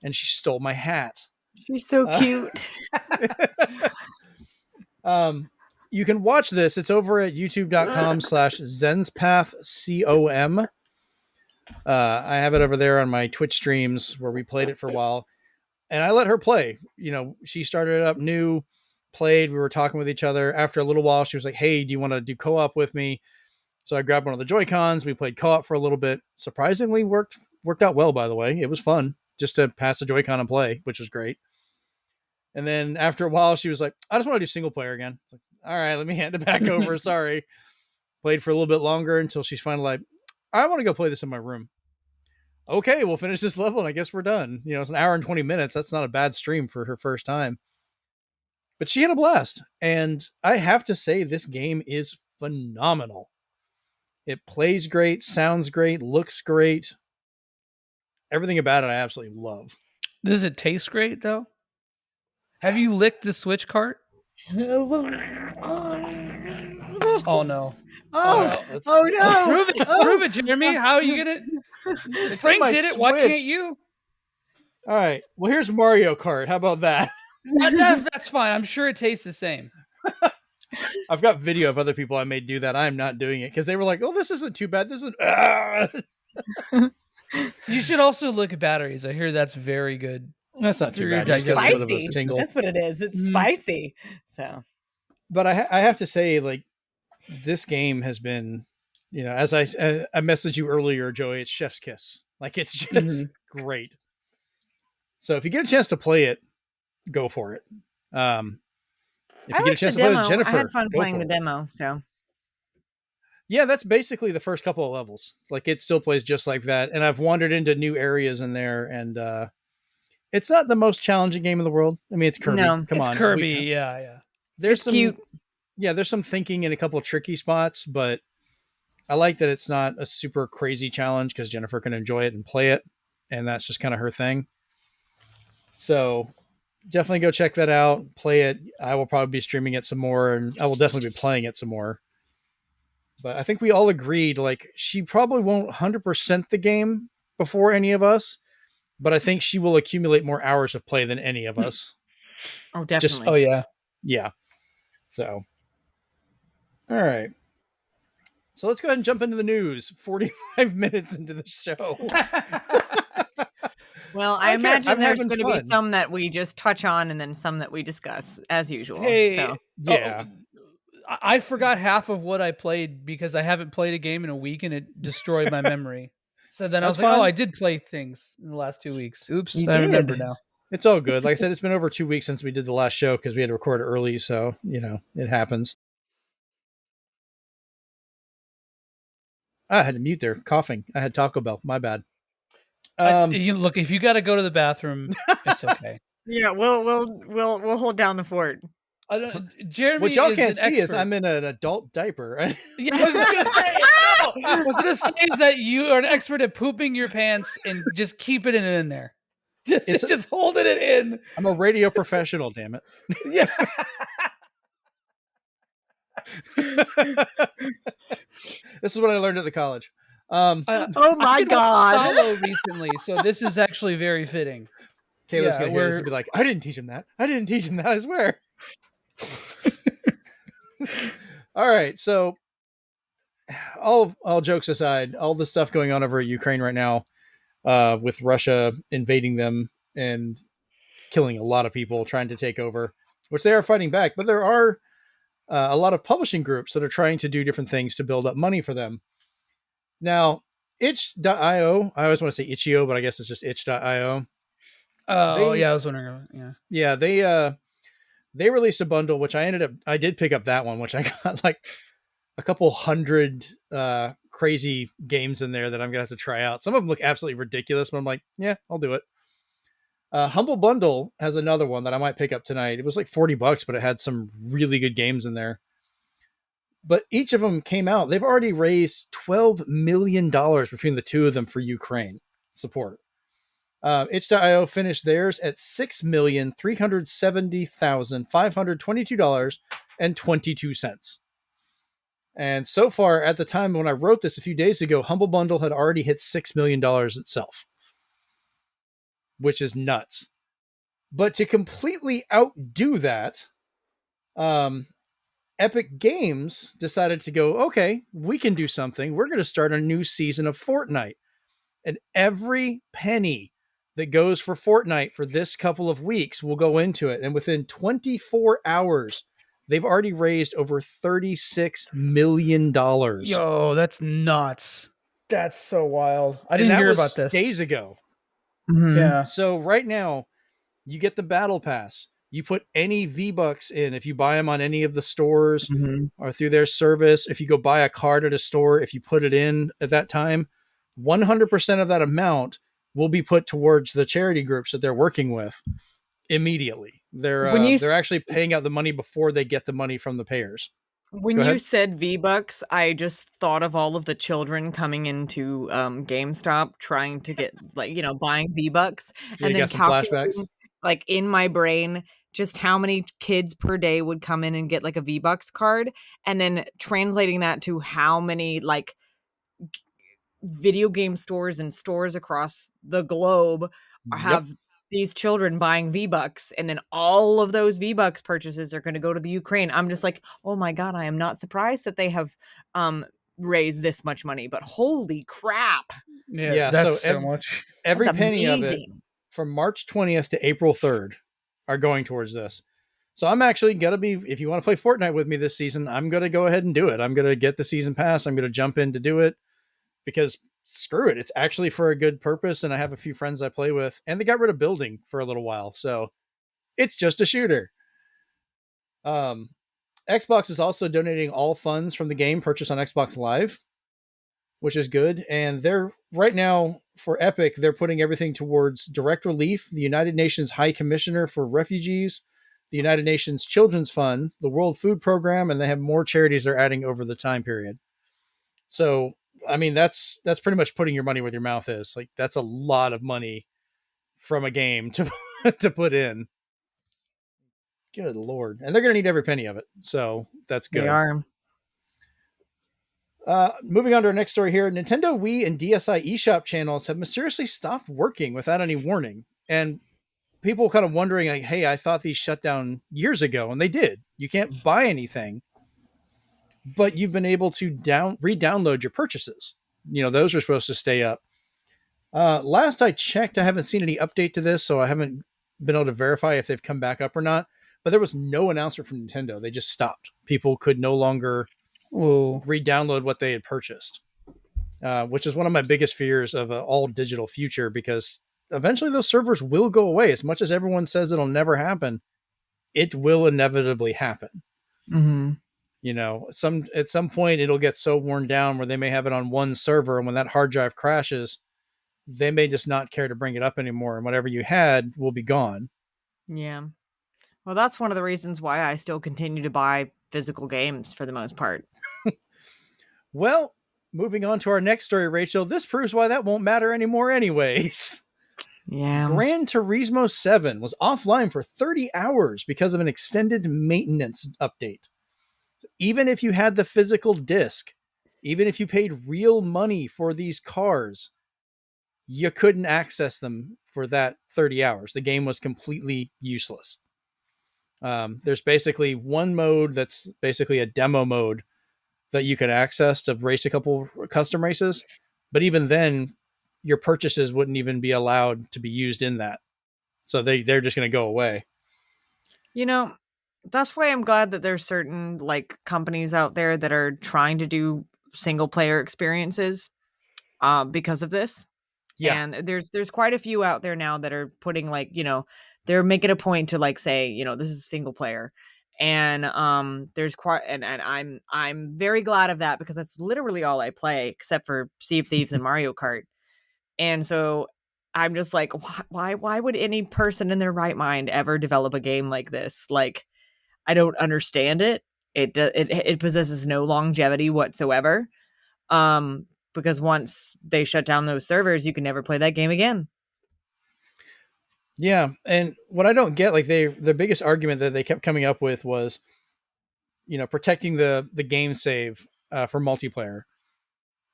And she stole my hat. She's so cute. You can watch this. It's over at youtube.com/Zenspath.com. I have it over there on my Twitch streams where we played it for a while. And I let her play. She started it up new, played. We were talking with each other. After a little while, she was like, hey, do you want to do co-op with me? So I grabbed one of the Joy-Cons. We played co-op for a little bit. Surprisingly worked out well, by the way. It was fun just to pass the Joy-Con and play, which was great. And then after a while, she was like, I just want to do single player again. Like, all right, let me hand it back over. Sorry. Played for a little bit longer until she's finally like, I want to go play this in my room. Okay, we'll finish this level and I guess we're done. It's an hour and 20 minutes. That's not a bad stream for her first time. But she had a blast. And I have to say, this game is phenomenal. It plays great, sounds great, looks great. Everything about it I absolutely love. Does it taste great, though? Have you licked the Switch cart? Oh no! Oh no! Prove it, prove it, Jeremy. How are you gonna? Frank did it. Why can't you? All right. Well, here's Mario Kart. How about that? That's fine. I'm sure it tastes the same. I've got video of other people I made do that. I'm not doing it because they were like, "Oh, this isn't too bad. This isn't." You should also look at batteries. I hear that's very good. That's not too bad. It's spicy. That's what it is. It's spicy. So, but I have to say, like, this game has been, as I messaged you earlier, Joey, it's chef's kiss. Like, it's just great. So if you get a chance to play it, go for it. If you get a chance to play it with Jennifer, I had fun playing the demo. So. Yeah, that's basically the first couple of levels. Like, it still plays just like that. And I've wandered into new areas in there, and it's not the most challenging game in the world. I mean, it's Kirby. No, Come on. Kirby, yeah. There's some cute. Yeah, there's some thinking in a couple of tricky spots, but I like that it's not a super crazy challenge because Jennifer can enjoy it and play it, and that's just kind of her thing. So definitely go check that out, play it. I will probably be streaming it some more, and I will definitely be playing it some more. But I think we all agreed, like, she probably won't 100% the game before any of us, but I think she will accumulate more hours of play than any of us. Oh, Just, definitely. Oh yeah. yeah. So, all right. So let's go ahead and jump into the news. 45 minutes into the show. Well, I I don't care. imagine I'm there's having going to be fun. some that we just touch on and then some that we discuss as usual. Hey, So Yeah. I forgot half of what I played because I haven't played a game in a week and it destroyed my memory. So then I That's was like, oh, fine. I did play things in the last 2 weeks. Oops, You I remember did. now. It's all good. Like I said, it's been over 2 weeks since we did the last show because we had to record early. So, it happens. I had to mute there, coughing. I had Taco Bell. My bad. Look, if you got to go to the bathroom, it's okay. Yeah, we'll hold down the fort. Jeremy What y'all is can't an see is expert. I'm in an adult diaper. Yeah, I was just gonna say. No, I was gonna say is that you are an expert at pooping your pants and just keeping it in there, just holding it in. I'm a radio professional, damn it. Yeah. This is what I learned at the college. Oh my I did one God. solo recently, so this is actually very fitting. Caleb's Yeah, gonna hear this and be like, I didn't teach him that. I didn't teach him that, I swear. All right, so all jokes aside, all the stuff going on over Ukraine right now, with Russia invading them and killing a lot of people, trying to take over, which they are fighting back. But there are a lot of publishing groups that are trying to do different things to build up money for them. Now, itch.io, I always want to say itch.io, but I guess it's just itch.io. Oh, yeah, I was wondering. Yeah, They released a bundle, which I did pick up that one, which I got like a couple hundred crazy games in there that I'm gonna have to try out. Some of them look absolutely ridiculous, but I'm like, yeah, I'll do it. Humble Bundle has another one that I might pick up tonight. It was like $40, but it had some really good games in there. But each of them came out. They've already raised $12 million between the two of them for Ukraine support. Itch.io finished theirs at $6,370,522.22. And so far, at the time when I wrote this a few days ago, Humble Bundle had already hit $6 million itself, which is nuts. But to completely outdo that, Epic Games decided to go, okay, we can do something. We're going to start a new season of Fortnite. And every penny that goes for Fortnite for this couple of weeks will go into it. And within 24 hours, they've already raised over $36 million. Yo, that's nuts. That's so wild. I And didn't that hear was about this. days ago. Mhm. Yeah. So right now, you get the battle pass. You put any V-Bucks in if you buy them on any of the stores Mhm. or through their service. If you go buy a card at a store, if you put it in at that time, 100% of that amount will be put towards the charity groups that they're working with immediately. They're actually paying out the money before they get the money from the payers. When Go you ahead. said V-Bucks, I just thought of all of the children coming into GameStop trying to get buying V-Bucks Yeah, and you then got some flashbacks. calculating like in my brain just how many kids per day would come in and get like a V-Bucks card and then translating that to how many like video game stores and stores across the globe have these children buying V-Bucks, and then all of those V-Bucks purchases are going to go to the Ukraine. I'm just like, oh my God, I am not surprised that they have raised this much money, but holy crap. Yeah, That's so so much. every That's penny of it amazing. from March 20th to April 3rd are going towards this. So I'm actually going to be, if you want to play Fortnite with me this season, I'm going to go ahead and do it. I'm going to get the season pass. I'm going to jump in to do it because screw it. It's actually for a good purpose. And I have a few friends I play with and they got rid of building for a little while. So it's just a shooter. Xbox is also donating all funds from the game purchased on Xbox Live, which is good. And they're right now for Epic, they're putting everything towards direct relief, the United Nations High Commissioner for Refugees, the United Nations Children's Fund, the World Food Program, and they have more charities they're adding over the time period. So, I mean, that's pretty much putting your money where your mouth is. Like, that's a lot of money from a game to to put in. Good Lord. And they're going to need every penny of it. So that's They good. are. Moving on to our next story here. Nintendo Wii and DSi eShop channels have mysteriously stopped working without any warning. And people kind of wondering, like, hey, I thought these shut down years ago. And they did. You can't buy anything, but you've been able to re-download your purchases. Those are supposed to stay up. Last I checked, I haven't seen any update to this, so I haven't been able to verify if they've come back up or not. But there was no announcement from Nintendo. They just stopped. People could no longer re-download what they had purchased, which is one of my biggest fears of an all-digital future, because eventually those servers will go away. As much as everyone says it'll never happen, it will inevitably happen. Mm-hmm. At some point it'll get so worn down where they may have it on one server, and when that hard drive crashes, they may just not care to bring it up anymore, and whatever you had will be gone. Yeah. Well, that's one of the reasons why I still continue to buy physical games for the most part. Well, moving on to our next story, Rachel, this proves why that won't matter anymore anyways. Yeah. Gran Turismo 7 was offline for 30 hours because of an extended maintenance update. Even if you had the physical disc, even if you paid real money for these cars, you couldn't access them for that 30 hours. The game was completely useless. There's basically one mode that's basically a demo mode that you can access to race a couple custom races. But even then, your purchases wouldn't even be allowed to be used in that. So they're just going to go away. That's why I'm glad that there's certain like companies out there that are trying to do single player experiences because of this. Yeah. And there's quite a few out there now that are putting like, they're making a point to like say, this is single player. And there's quite and I'm very glad of that, because that's literally all I play except for Sea of Thieves and Mario Kart. And so I'm just like, why would any person in their right mind ever develop a game like this? Like, I don't understand it. It possesses no longevity whatsoever. Because once they shut down those servers, you can never play that game again. Yeah, and what I don't get, like the biggest argument that they kept coming up with was, protecting the game save for multiplayer.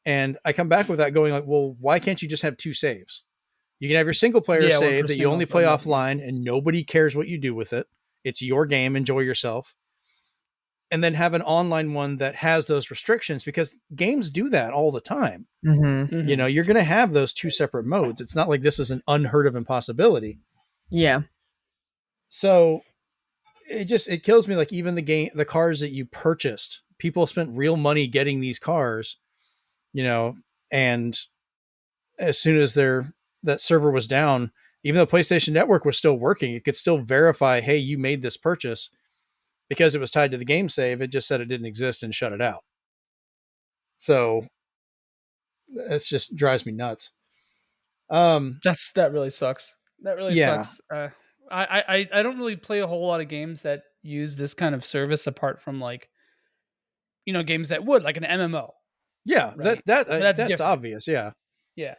And I come back with that going like, well, why can't you just have two saves? You can have your single player save that you only play offline and nobody cares what you do with it. It's your game, enjoy yourself. And then have an online one that has those restrictions, because games do that all the time. Mm-hmm. Mm-hmm. You're going to have those two separate modes. It's not like this is an unheard of impossibility. Yeah. So it kills me. Like, even the cars that you purchased, people spent real money getting these cars, and as soon as that server was down, even though PlayStation Network was still working, it could still verify, hey, you made this purchase. Because it was tied to the game save, it just said it didn't exist and shut it out. So it just drives me nuts. That really sucks. That really Yeah. sucks. I don't really play a whole lot of games that use this kind of service, apart from like, games that would, like an MMO. Yeah, right? that's different. obvious. Yeah. Yeah.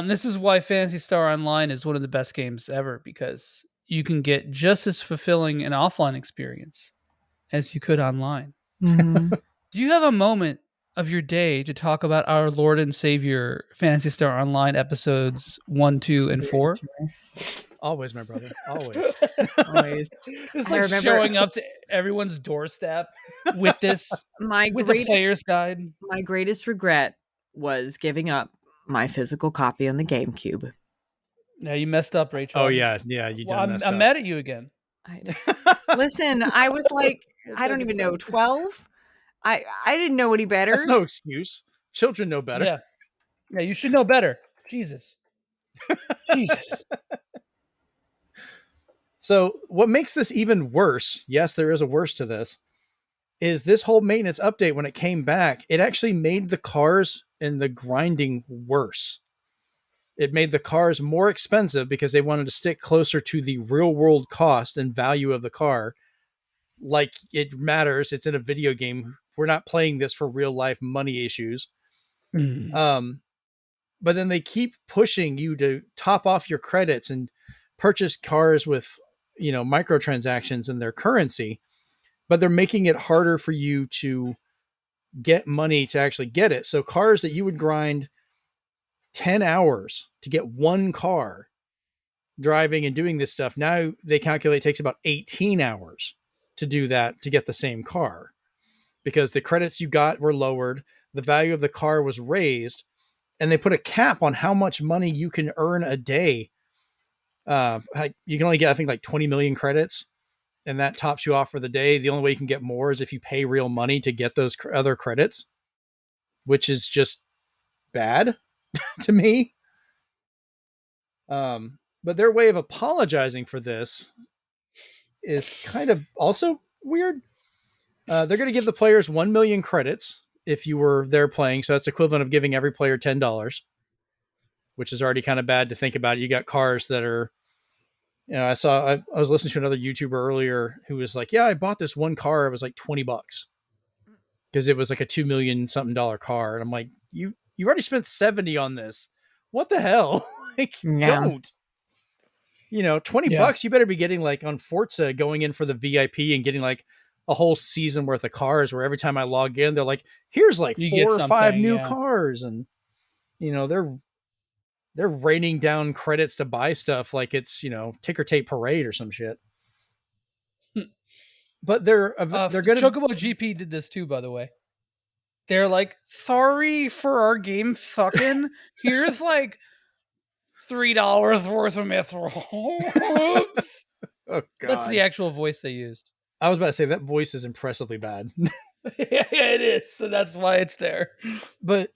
This is why Phantasy Star Online is one of the best games ever, because you can get just as fulfilling an offline experience as you could online. Mm-hmm. Do you have a moment of your day to talk about our Lord and Savior Phantasy Star Online episodes 1, 2, and 4? Always, my brother. Always. Always. Just I like remember- showing up to everyone's doorstep with this, with the player's guide. My greatest regret was giving up my physical copy on the GameCube. Yeah, you messed up, Rachel. Oh yeah, you done messed up. I'm mad at you again. Listen, I was like, I don't even know, 12. I didn't know any better. That's no excuse. Children know better. Yeah, you should know better. Jesus. So what makes this even worse, yes, there is a worse to this, is this whole maintenance update. When it came back, it actually made the cars and the grinding worse. It made the cars more expensive because they wanted to stick closer to the real world cost and value of the car. Like it matters. It's in a video game. We're not playing this for real life money issues. Mm. But then they keep pushing you to top off your credits and purchase cars with, microtransactions in their currency, but they're making it harder for you to get money to actually get it. So cars that you would grind 10 hours to get one car driving and doing this stuff, now they calculate it takes about 18 hours to do that to get the same car, because the credits you got were lowered, the value of the car was raised, and they put a cap on how much money you can earn a day. You can only get, I think, like 20 million credits, and that tops you off for the day. The only way you can get more is if you pay real money to get those other credits, which is just bad to me. But their way of apologizing for this is kind of also weird. They're going to give the players 1 million credits if you were there playing. So that's equivalent of giving every player $10, which is already kind of bad to think about. You got cars that are, I was listening to another YouTuber earlier who was like, yeah, I bought this one car. It was like $20 because it was like a 2 million something dollar car. And I'm like, you already spent 70 on this. What the hell? Like, Yeah. don't. $20, Yeah. you better be getting like on Forza, going in for the VIP and getting like a whole season worth of cars, where every time I log in, they're like, here's like You 4 get or 5 something, new yeah. cars. And, they're raining down credits to buy stuff like it's, ticker tape parade or some shit. But they're going to, Chocobo GP did this too, by the way. They're like, sorry for our game fucking. Here's like $3 worth of mithril. Oops. oh That's the God, actual voice they used. I was about to say that voice is impressively bad. Yeah, it is. So that's why it's there. But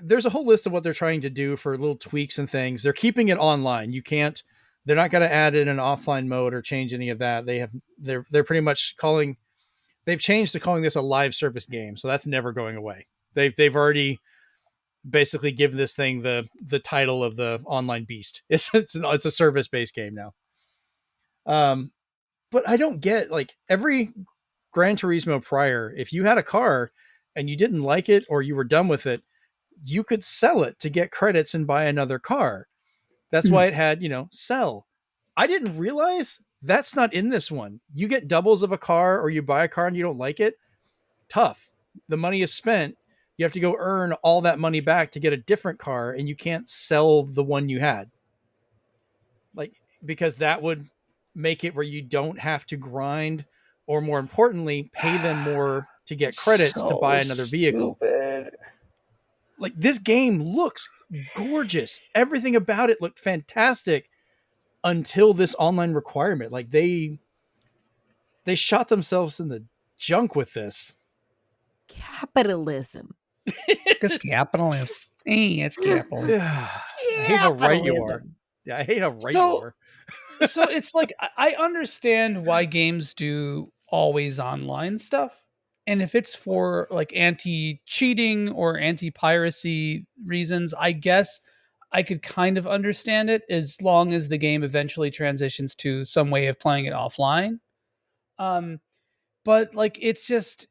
there's a whole list of what they're trying to do for little tweaks and things. They're keeping it online. They're not going to add in an offline mode or change any of that. They're pretty much they've changed to calling this a live service game. So that's never going away. They've already basically given this thing the title of the online beast. It's a service based game now. But I don't get, like, every Gran Turismo prior, if you had a car and you didn't like it or you were done with it, you could sell it to get credits and buy another car. That's why it had, sell. I didn't realize that's not in this one. You get doubles of a car, or you buy a car and you don't like it. Tough. The money is spent. You have to go earn all that money back to get a different car, and you can't sell the one you had. Like, because that would make it where you don't have to grind, or more importantly, pay them more to get credits to buy another vehicle. Stupid. Like, this game looks gorgeous. Everything about it looked fantastic until this online requirement. Like, they shot themselves in the junk with this. Capitalism. Because capitalism. It's capitalism. Yeah. I hate how right you are. Yeah, I hate how right you are. So it's like, I understand why games do always online stuff. And if it's for like anti-cheating or anti-piracy reasons, I guess I could kind of understand it, as long as the game eventually transitions to some way of playing it offline. But like, it's just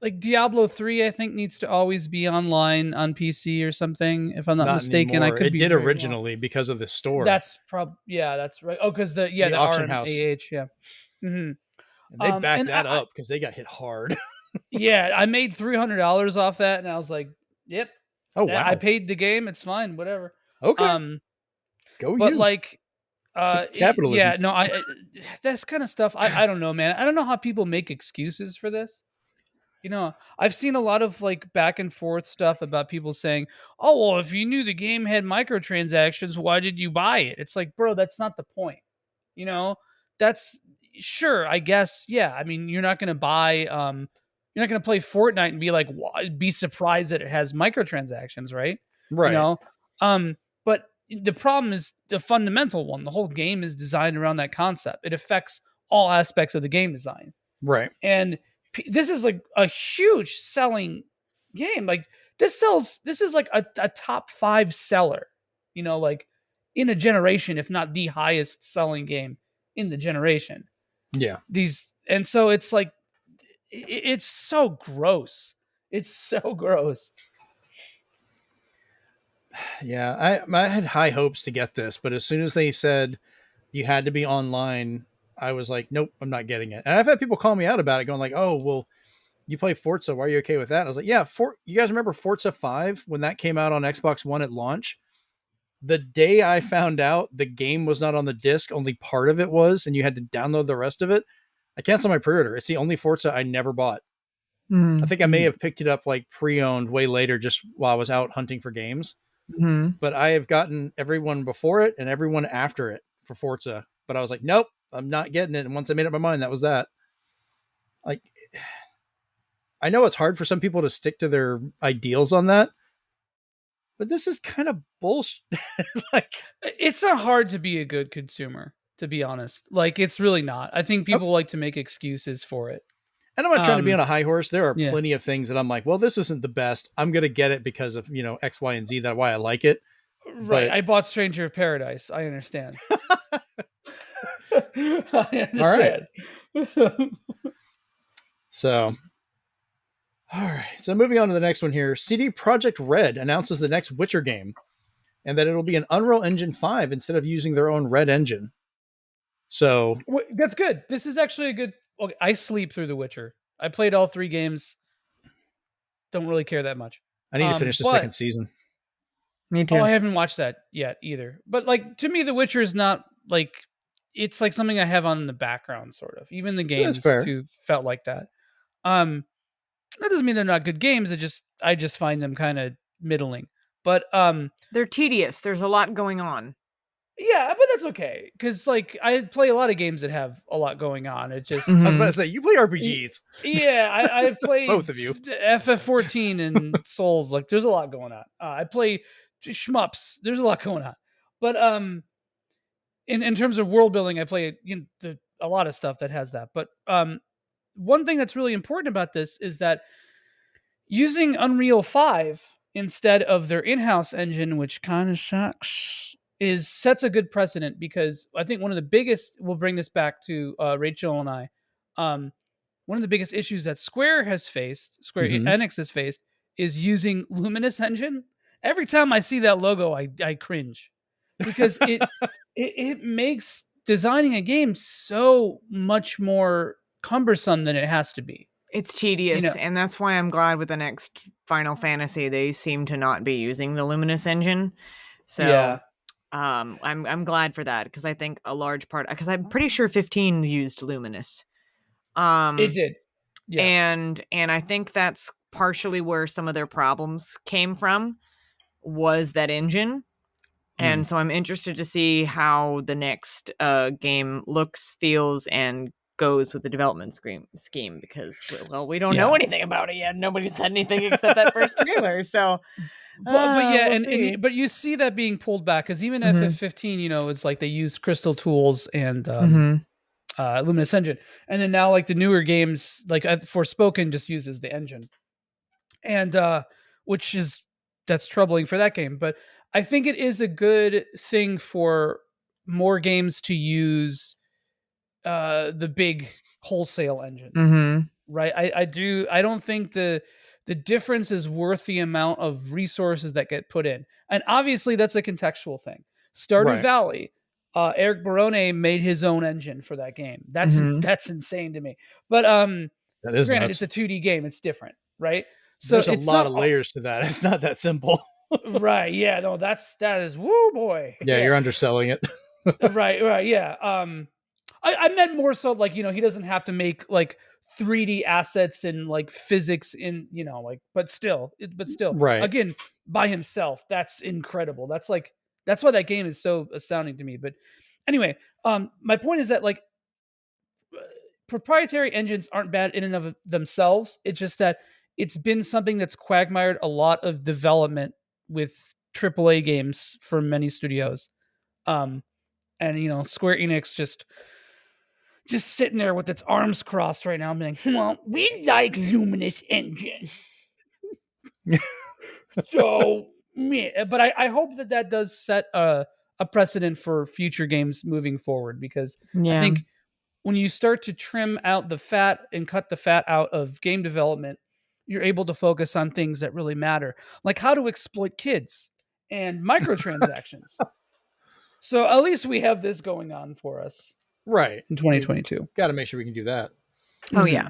like Diablo 3, I think, needs to always be online on PC or something, if I'm not mistaken. Anymore. I could it be did very originally wrong. because of the store. That's that's right. Oh, because the auction house. yeah. Mm-hmm. And they backed and that up because they got hit hard. Yeah, I made $300 off that, and I was like, "Yep, Oh wow! I paid the game. It's fine, whatever." Okay, go but you. like, Capitalism. yeah, no, that's kind of stuff. I don't know, man. I don't know how people make excuses for this. I've seen a lot of like back and forth stuff about people saying, "Oh, well, if you knew the game had microtransactions, why did you buy it?" It's like, bro, that's not the point. That's sure, I guess. Yeah, I mean, you're not going to buy, you're not going to play Fortnite and be like, be surprised that it has microtransactions, right? Right. But the problem is the fundamental one. The whole game is designed around that concept. It affects all aspects of the game design. Right. And this is like a huge selling game. Like, this is like a top 5 seller, like in a generation, if not the highest selling game in the generation. Yeah. And so it's like, it's so gross. It's so gross. Yeah, I had high hopes to get this, but as soon as they said you had to be online, I was like, nope, I'm not getting it. And I've had people call me out about it, going like, oh, well, you play Forza, why are you okay with that? And I was like, yeah, you guys remember Forza 5 when that came out on Xbox One at launch? The day I found out the game was not on the disc, only part of it was, and you had to download the rest of it, I canceled my pre-order. It's the only Forza I never bought. I think I may have picked it up like pre-owned way later just while I was out hunting for games. Mm-hmm. But I have gotten everyone before it and everyone after it for Forza. But I was like, nope, I'm not getting it. And once I made up my mind, that was that. Like, I know it's hard for some people to stick to their ideals on that, but this is kind of bullshit. Like, It's not hard to be a good consumer, to be honest. Like, it's really not. I think people like to make excuses for it. and I'm not trying to be on a high horse. There are Yeah. plenty of things that I'm like, well, this isn't the best. I'm going to get it because of, X, Y, and Z. That's why I like it. Right. But- I bought Stranger of Paradise. I understand. I All right. understand. So, all right. So moving on to the next one here, CD Projekt Red announces the next Witcher game, and that it'll be an Unreal Engine 5 instead of using their own Red engine. So That's good. This is actually a good. Okay, I sleep through The Witcher. I played all 3 games. Don't really care that much. I need to finish the second season. Me too. Oh, I haven't watched that yet either. But like to me, The Witcher is not like it's like something I have on in the background, sort of. Even the games fair. too felt like that. That doesn't mean they're not good games. I just find them kind of middling. But They're tedious. There's a lot going on. yeah, but that's okay because like I play a lot of games that have a lot going on. It just Mhm. I was about to say, you play RPGs. yeah, I played Both of you. FF14 and Souls. Like, there's a lot going on. I play shmups. There's a lot going on. But in terms of world building, I play a lot of stuff that has that. But one thing that's really important about this is that using Unreal 5 instead of their in-house engine, which kind of sucks, sets a good precedent because I think one of the biggest. We'll bring this back to Rachel and I. One of the biggest issues that Square Mhm. Enix has faced, is using Luminous Engine. Every time I see that logo, I cringe because it makes designing a game so much more cumbersome than it has to be. It's tedious, You know- and that's why I'm glad with the next Final Fantasy they seem to not be using the Luminous engine. So Yeah. I'm glad for that because I think a large part because I'm pretty sure 15 used Luminous. It did. Yeah. And I think that's partially where some of their problems came from was that engine. And so I'm interested to see how the next game looks, feels, and goes with the development scheme because, well, we don't know anything about it yet. Nobody said anything except that first trailer. So, but yeah, we'll see. but you see that being pulled back because even Mhm. FF15, it's like they used Crystal Tools and Mhm. Luminous Engine, and then now like the newer games, like Forspoken, just uses the engine, and which is that's troubling for that game. But I think it is a good thing for more games to use the big wholesale engines. Mhm. Right. I don't think the difference is worth the amount of resources that get put in. And obviously that's a contextual thing. Stardew Right. Valley, Eric Barone made his own engine for that game. That's insane to me. But That is granted, nuts. it's a 2D game, it's different, right? So There's a it's lot not of layers to that. It's not that simple. right. Yeah, no, that is woo boy. Yeah, you're underselling it. Right, yeah. I meant more so like, he doesn't have to make like 3D assets and like physics in, like, but still, Right. again, by himself, that's incredible. That's why that game is so astounding to me. But anyway, my point is that like proprietary engines aren't bad in and of themselves. It's just that it's been something that's quagmired a lot of development with AAA games from many studios. And Square Enix just sitting there with its arms crossed right now, being, well, we like Luminous Engine. So, but I hope that does set a precedent for future games moving forward because I think when you start to trim out the fat and cut the fat out of game development, you're able to focus on things that really matter, like how to exploit kids and microtransactions. So at least we have this going on for us Right. in 2022. Got to make sure we can do that. Oh yeah.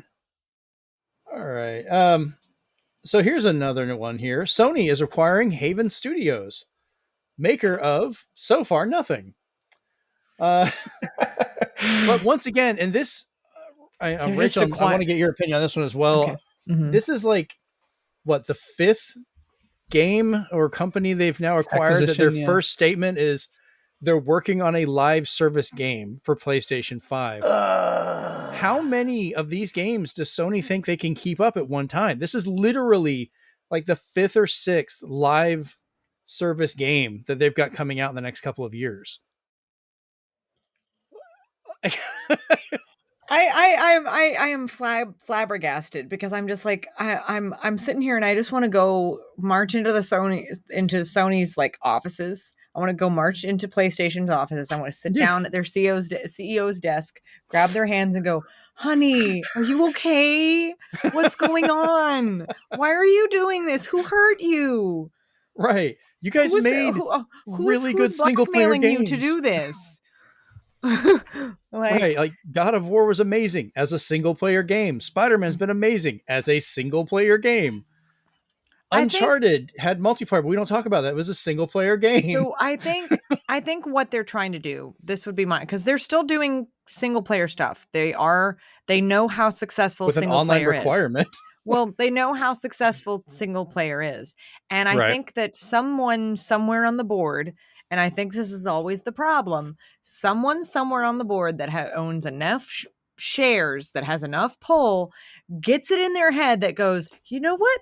All right. So here's another one here. Sony is acquiring Haven Studios, maker of so far nothing. But once again, and this, Rachel, I want to get your opinion on this one as well. Okay. Mm-hmm. This is like what, the fifth game or company they've now acquired that their first statement is they're working on a live service game for PlayStation 5. How many of these games does Sony think they can keep up at one time? This is literally like the fifth or sixth live service game that they've got coming out in the next couple of years. I am flabbergasted because I'm just like I'm sitting here and I just want to go march into Sony's like offices. I want to go march into PlayStation's offices. I want to sit down at their CEO's desk, grab their hands and go, "Honey, are you okay? What's going on? Why are you doing this? Who hurt you?" Right. You guys made really good single player games. You to do this. Like God of War was amazing as a single player game. Spider-Man's been amazing as a single player game. Uncharted had multiplayer, but we don't talk about that. It was a single player game. So I think what they're trying to do, this would be mine, because they're still doing single player stuff. They know how successful single player is. With an online requirement. Well, they know how successful single player is. And I think that someone somewhere on the board, and I think this is always the problem, someone somewhere on the board that owns enough shares, that has enough pull, gets it in their head that goes, you know what?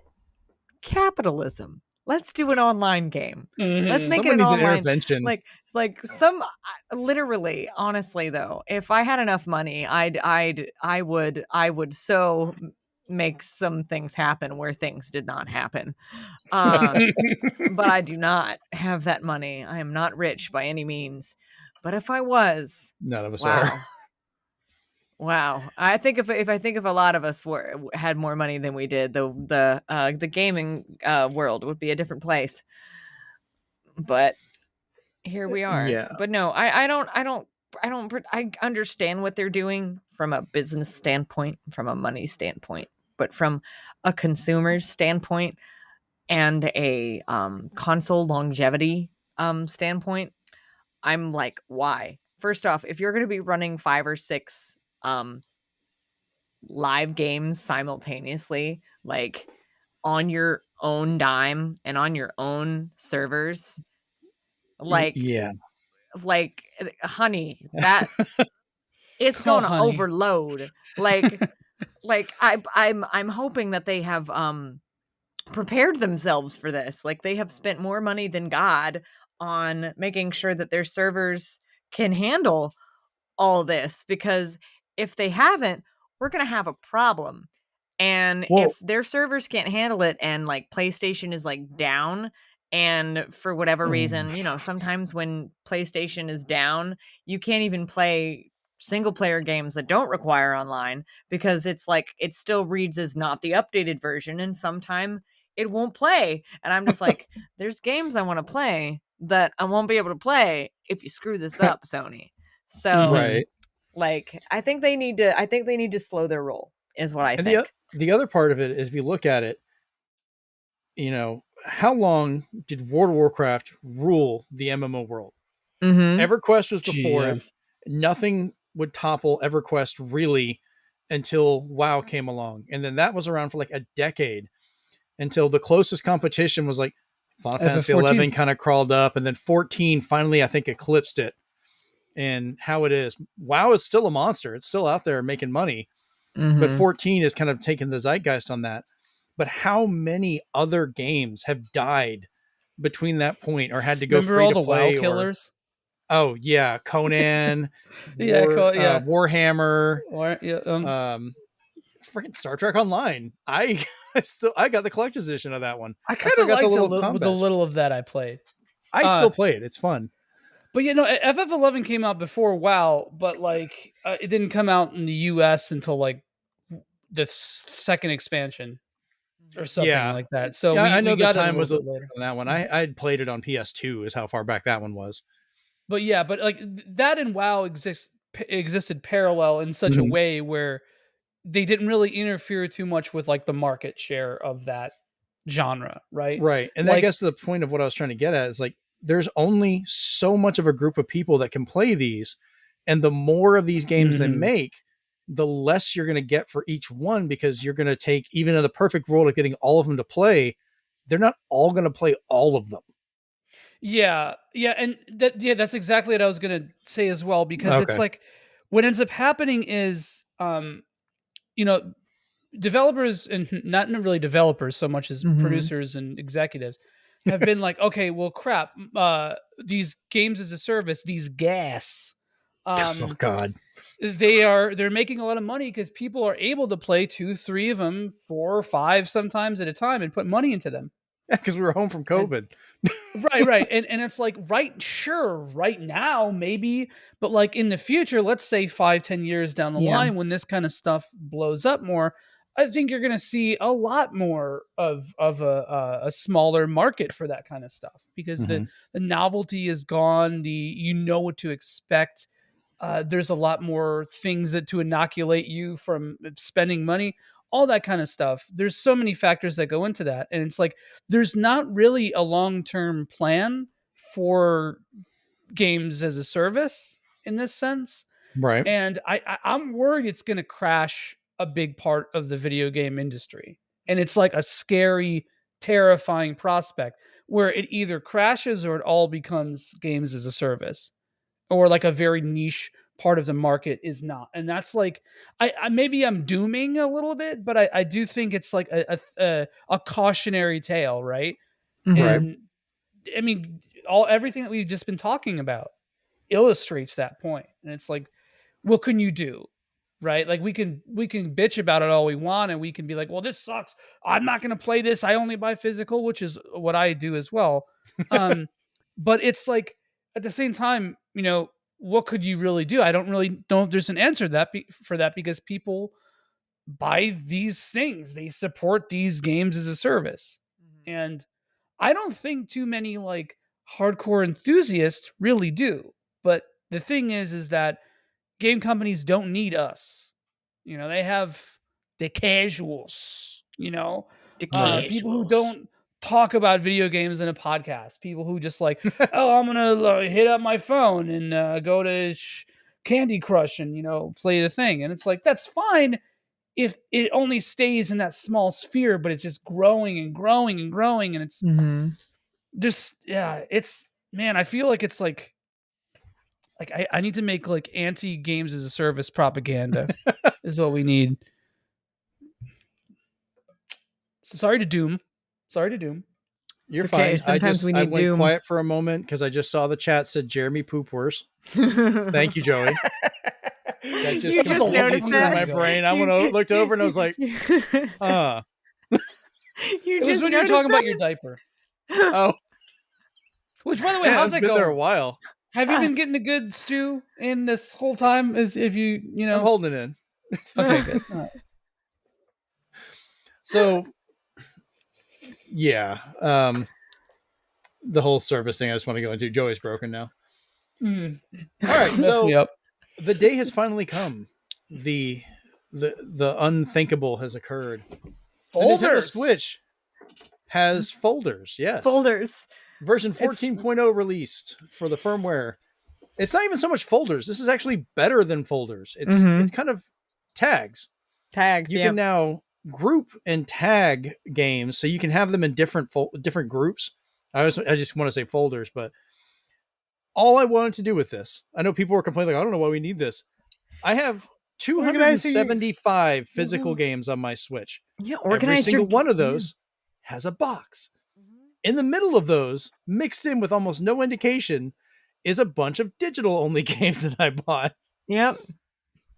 Capitalism. Let's do an online game. Let's make it an online intervention. Like literally, honestly though, if I had enough money, I would so make some things happen where things did not happen. But I do not have that money. I am not rich by any means. But if I was, none of us are. Wow. I think if I think if a lot of us had more money than we did, the gaming world would be a different place. But here we are. Yeah. But no, I understand what they're doing from a business standpoint, from a money standpoint, but from a consumer's standpoint and a console longevity standpoint, I'm like, why? First off, if you're going to be running 5 or 6 live games simultaneously, like on your own dime and on your own servers, like honey, that it's going to overload. Like I'm hoping that they have prepared themselves for this. Like they have spent more money than God on making sure that their servers can handle all this, because if they haven't, we're going to have a problem. And if their servers can't handle it and like PlayStation is like down, and for whatever reason, sometimes when PlayStation is down, you can't even play single player games that don't require online because it's like it still reads as not the updated version, and sometime it won't play. And I'm just like, there's games I want to play that I won't be able to play if you screw this up, Sony. So like I think they need to slow their roll is what I think. The other part of it is, if you look at it, how long did World of Warcraft rule the MMO world? EverQuest was before it. Nothing would topple EverQuest really until WoW came along. And then that was around for like a decade until the closest competition was like Final Fantasy 11 kind of crawled up, and then 14 finally, I think, eclipsed it. And how it is, WoW is still a monster. It's still out there making money, but 14 is kind of taking the zeitgeist on that. But how many other games have died between that point or had to go free to play? WoW killers? Oh yeah, Conan, Warhammer, freaking Star Trek Online. I got the collector's edition of that one. I kind of liked the little of that I played. I still play it. It's fun. But FF11 came out before WoW, but like it didn't come out in the US until like the second expansion. or something Yeah. like that. So Yeah, I know we the got it a time was little bit later. on that one. I'd played it on PS2 is how far back that one was. But yeah, but like that and WoW existed parallel in such a Mhm. way where they didn't really interfere too much with like the market share of that genre, right? Right. And I Like, guess the point of what I was trying to get at is like there's only so much of a group of people that can play these. And the more of these games they mhm. make, the less you're going to get for each one because you're going to take, even in the perfect world of getting all of them to play, they're not all going to play all of them. Yeah, yeah, and that's exactly what I was gonna say as well, because it's Okay. like what ends up happening is, you know, developers and not really developers so much as Mhm. producers and executives have been like, okay, well, crap, these games as a service, these gas, Oh, um, God. they're making a lot of money because people are able to play 2, 3 of them, 4 or 5 sometimes at a time and put money into them. Yeah, because we were home from And COVID. right. And it's like, right, sure, right now, maybe, but like in the future, let's say 5, 10 years down the Yeah. line, when this kind of stuff blows up more, I think you're gonna see a lot more of a smaller market for that kind of stuff because Mhm. the novelty is gone, you know what to expect. There's a lot more things that to inoculate you from spending money, all that kind of stuff. There's so many factors that go into that. And it's like, there's not really a long term plan for games as a service in this sense. Right. And I'm worried it's going to crash a big part of the video game industry. And it's like a scary, terrifying prospect where it either crashes or it all becomes games as a service or like a very niche part of the market is not. And that's like, I maybe I'm dooming a little bit, but I do think it's like a cautionary tale, right? Mhm. Right. And I mean, everything that we've just been talking about illustrates that point. And it's like, what can you do? Right? Like we can bitch about it all we want and we can be like, well, this sucks. I'm not gonna play this. I only buy physical, which is what I do as well. Um, but it's like at the same time, what could you really do? I don't really know if there's an answer for that because people buy these things. They support these games as a service. And I don't think too many like hardcore enthusiasts really do. But the thing is that game companies don't need us. They have the casuals, The Right. people who casuals. don't talk about video games in a podcast, people who just like, oh, I'm going to hit up my phone and go to Candy Crush and, play the thing. And it's like, that's fine if it only stays in that small sphere, but it's just growing and growing and growing. And it's Mhm. just, yeah, it's, man, I feel like it's like I need to make like anti games as a service propaganda is what we need. So sorry to doom. Sorry to doom. You're It's okay. fine. Sometimes we I need went doom. quiet for a moment because I just saw the chat said Jeremy Poopworse. Thank you, Joey. That just You That was a just long completely noticed threw time that? my ago. brain. I looked over and I was like, You It was just when you were noticed talking about your diaper. that? oh, Which, by the way, yeah, how's it's that been there a going? while. Have you been getting a good stew in this whole time? As if you I'm know? holding it in. Okay, good. All right. So, yeah, the whole service thing I just want to go into. Joey's broken now. All right, Mess me so up. the day has finally come. The the unthinkable has occurred. The Nintendo Folders. Switch has folders. Yes. Folders. Version It's 14.0 released for the firmware. It's not even so much folders. This is actually better than folders. It's kind of tags. tags. You Yeah. can now group and tag games, so you can have them in different groups. I just want to say folders, but all I wanted to do with this, I know people were complaining, like, I don't know why we need this. I have Organizing your 275 physical games on my Switch. Yeah, Every organize your single one of yeah. those has a box. In the middle of those, mixed in with almost no indication, is a bunch of digital only games that I bought. Yep.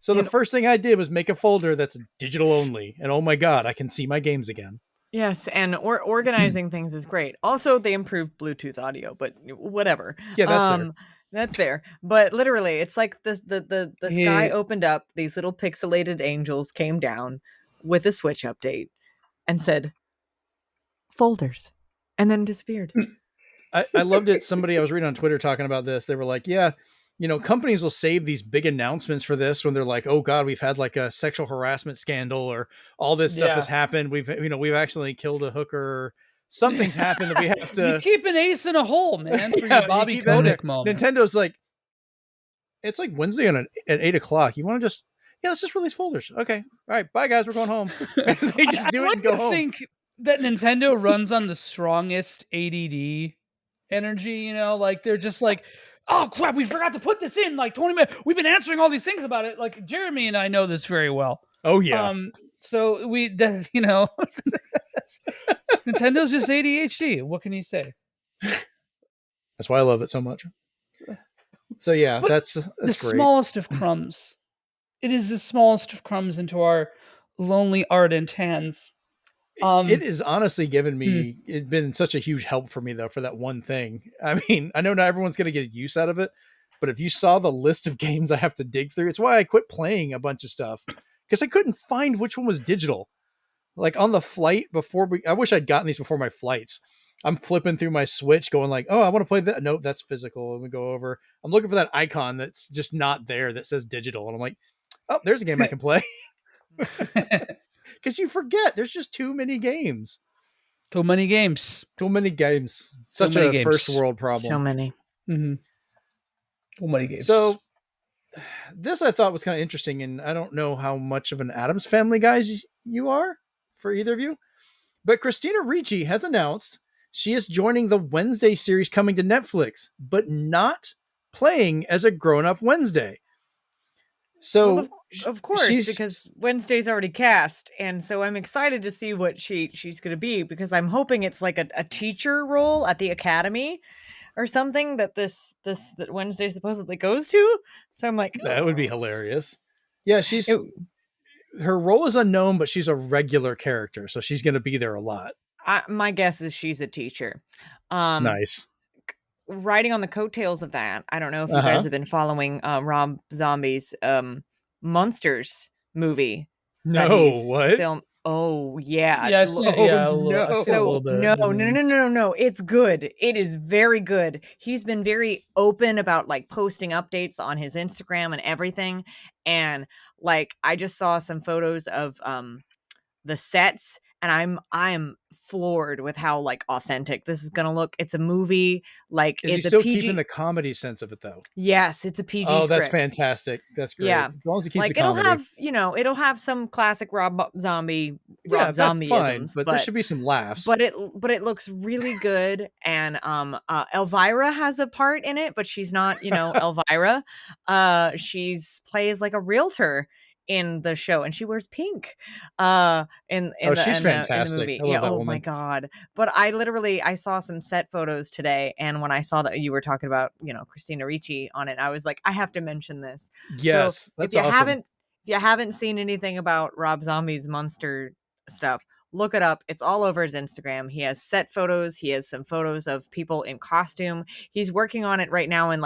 So the And first thing I did was make a folder that's digital only. And oh my God, I can see my games again. yes, and organizing things is great. Also, they improved Bluetooth audio, but whatever. Yeah, that's there. That's there. But literally, it's like the sky Yeah. opened up, these little pixelated angels came down with a Switch update and said, folders, and then disappeared. I loved it. Somebody I was reading on Twitter talking about this. They were like, yeah, companies will save these big announcements for this when they're like, oh God, we've had like a sexual harassment scandal or all this stuff has happened. We've actually killed a hooker or something's happened that we have to. You keep an ace in a hole, man, for your Bobby Kotick moment. Nintendo's like, it's like Wednesday at 8:00. You want to just, let's just release folders. Okay. All right. Bye guys. We're going home. And they just do it and go home. I think that Nintendo runs on the strongest ADD energy, like they're just like, oh crap, we forgot to put this in like 20 minutes. We've been answering all these things about it. Like Jeremy and I know this very well. Oh yeah. So Nintendo's just ADHD. What can you say? That's why I love it so much. So yeah, but that's the great. Smallest of crumbs. It is the smallest of crumbs into our lonely, ardent hands. It has honestly given me, it's been such a huge help for me though, for that one thing. I mean, I know not everyone's going to get use out of it, but if you saw the list of games I have to dig through, it's why I quit playing a bunch of stuff because I couldn't find which one was digital. Like on the flight I wish I'd gotten these before my flights. I'm flipping through my Switch going like, oh, I want to play that. Nope, that's physical. Let me go over. I'm looking for that icon that's just not there that says digital. And I'm like, oh, there's a game I can play. Because you forget there's just too many games. Too many games. Such a first world problem. So many. Mm-hmm. Too many games. So this I thought was kind of interesting, and I don't know how much of an Addams Family guys you are for either of you, but Christina Ricci has announced she is joining the Wednesday series coming to Netflix, but not playing as a grown-up Wednesday. So well, of course, because Wednesday's already cast, and so I'm excited to see what she's going to be, because I'm hoping it's like a teacher role at the academy or something that that Wednesday supposedly goes to. So I'm like, that would be hilarious. Yeah, her role is unknown, but she's a regular character, so she's going to be there a lot. My guess is she's a teacher. Nice. Riding on the coattails of that, I don't know if you guys have been following Rob Zombie's Monsters movie. No, what? Oh yeah. Yeah, no. So no. It's good. It is very good. He's been very open about like posting updates on his Instagram and everything. And like I just saw some photos of the sets, and I'm floored with how like authentic this is gonna look. It's a movie. Like is it's he still a PG... keeping the comedy sense of it though? Yes, it's a PG. Oh, script. That's fantastic. That's great. Yeah, as long as he keeps like the comedy. it'll have some classic Rob Zombie Zombieisms, fine, but there should be some laughs. But it looks really good, and Elvira has a part in it, but she's not Elvira. She's plays like a realtor in the show, and she wears pink in she's fantastic. In the movie. I love that woman. My god. But I saw some set photos today, and when I saw that you were talking about Christina Ricci on it, I was like, I have to mention this. Yes, so that's awesome. If you haven't seen anything about Rob Zombie's monster stuff, look it up. It's all over his Instagram. He has set photos. He has some photos of people in costume. He's working on it right now in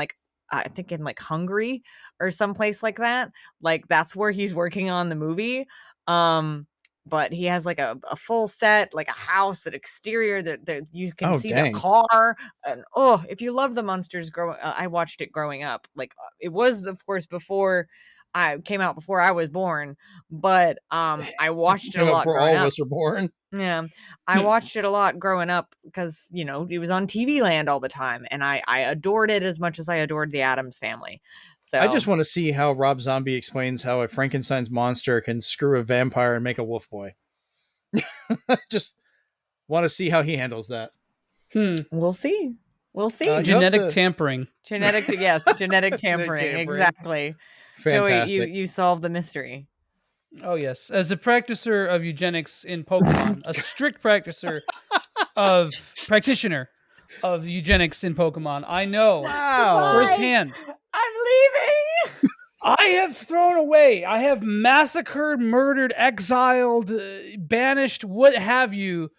I think in Hungary or someplace like that. Like that's where he's working on the movie. But he has like a full set, like a house, that exterior that you can see the car. And if you love the Monsters, I watched it growing up. Like it was, of course, before I came out, before I was born, but I watched it a lot growing up. All of us were born. Yeah, I watched it a lot growing up because it was on TV Land all the time, and I adored it as much as I adored the Addams Family. So I just want to see how Rob Zombie explains how a Frankenstein's monster can screw a vampire and make a wolf boy. Just want to see how he handles that. We'll see. Genetic tampering. Genetic tampering. Exactly. Fantastic. Joey, you solved the mystery. Oh yes, as a practitioner of eugenics in Pokemon, a strict practitioner of eugenics in Pokemon, I know firsthand. I'm leaving. I have thrown away. I have massacred, murdered, exiled, banished, what have you,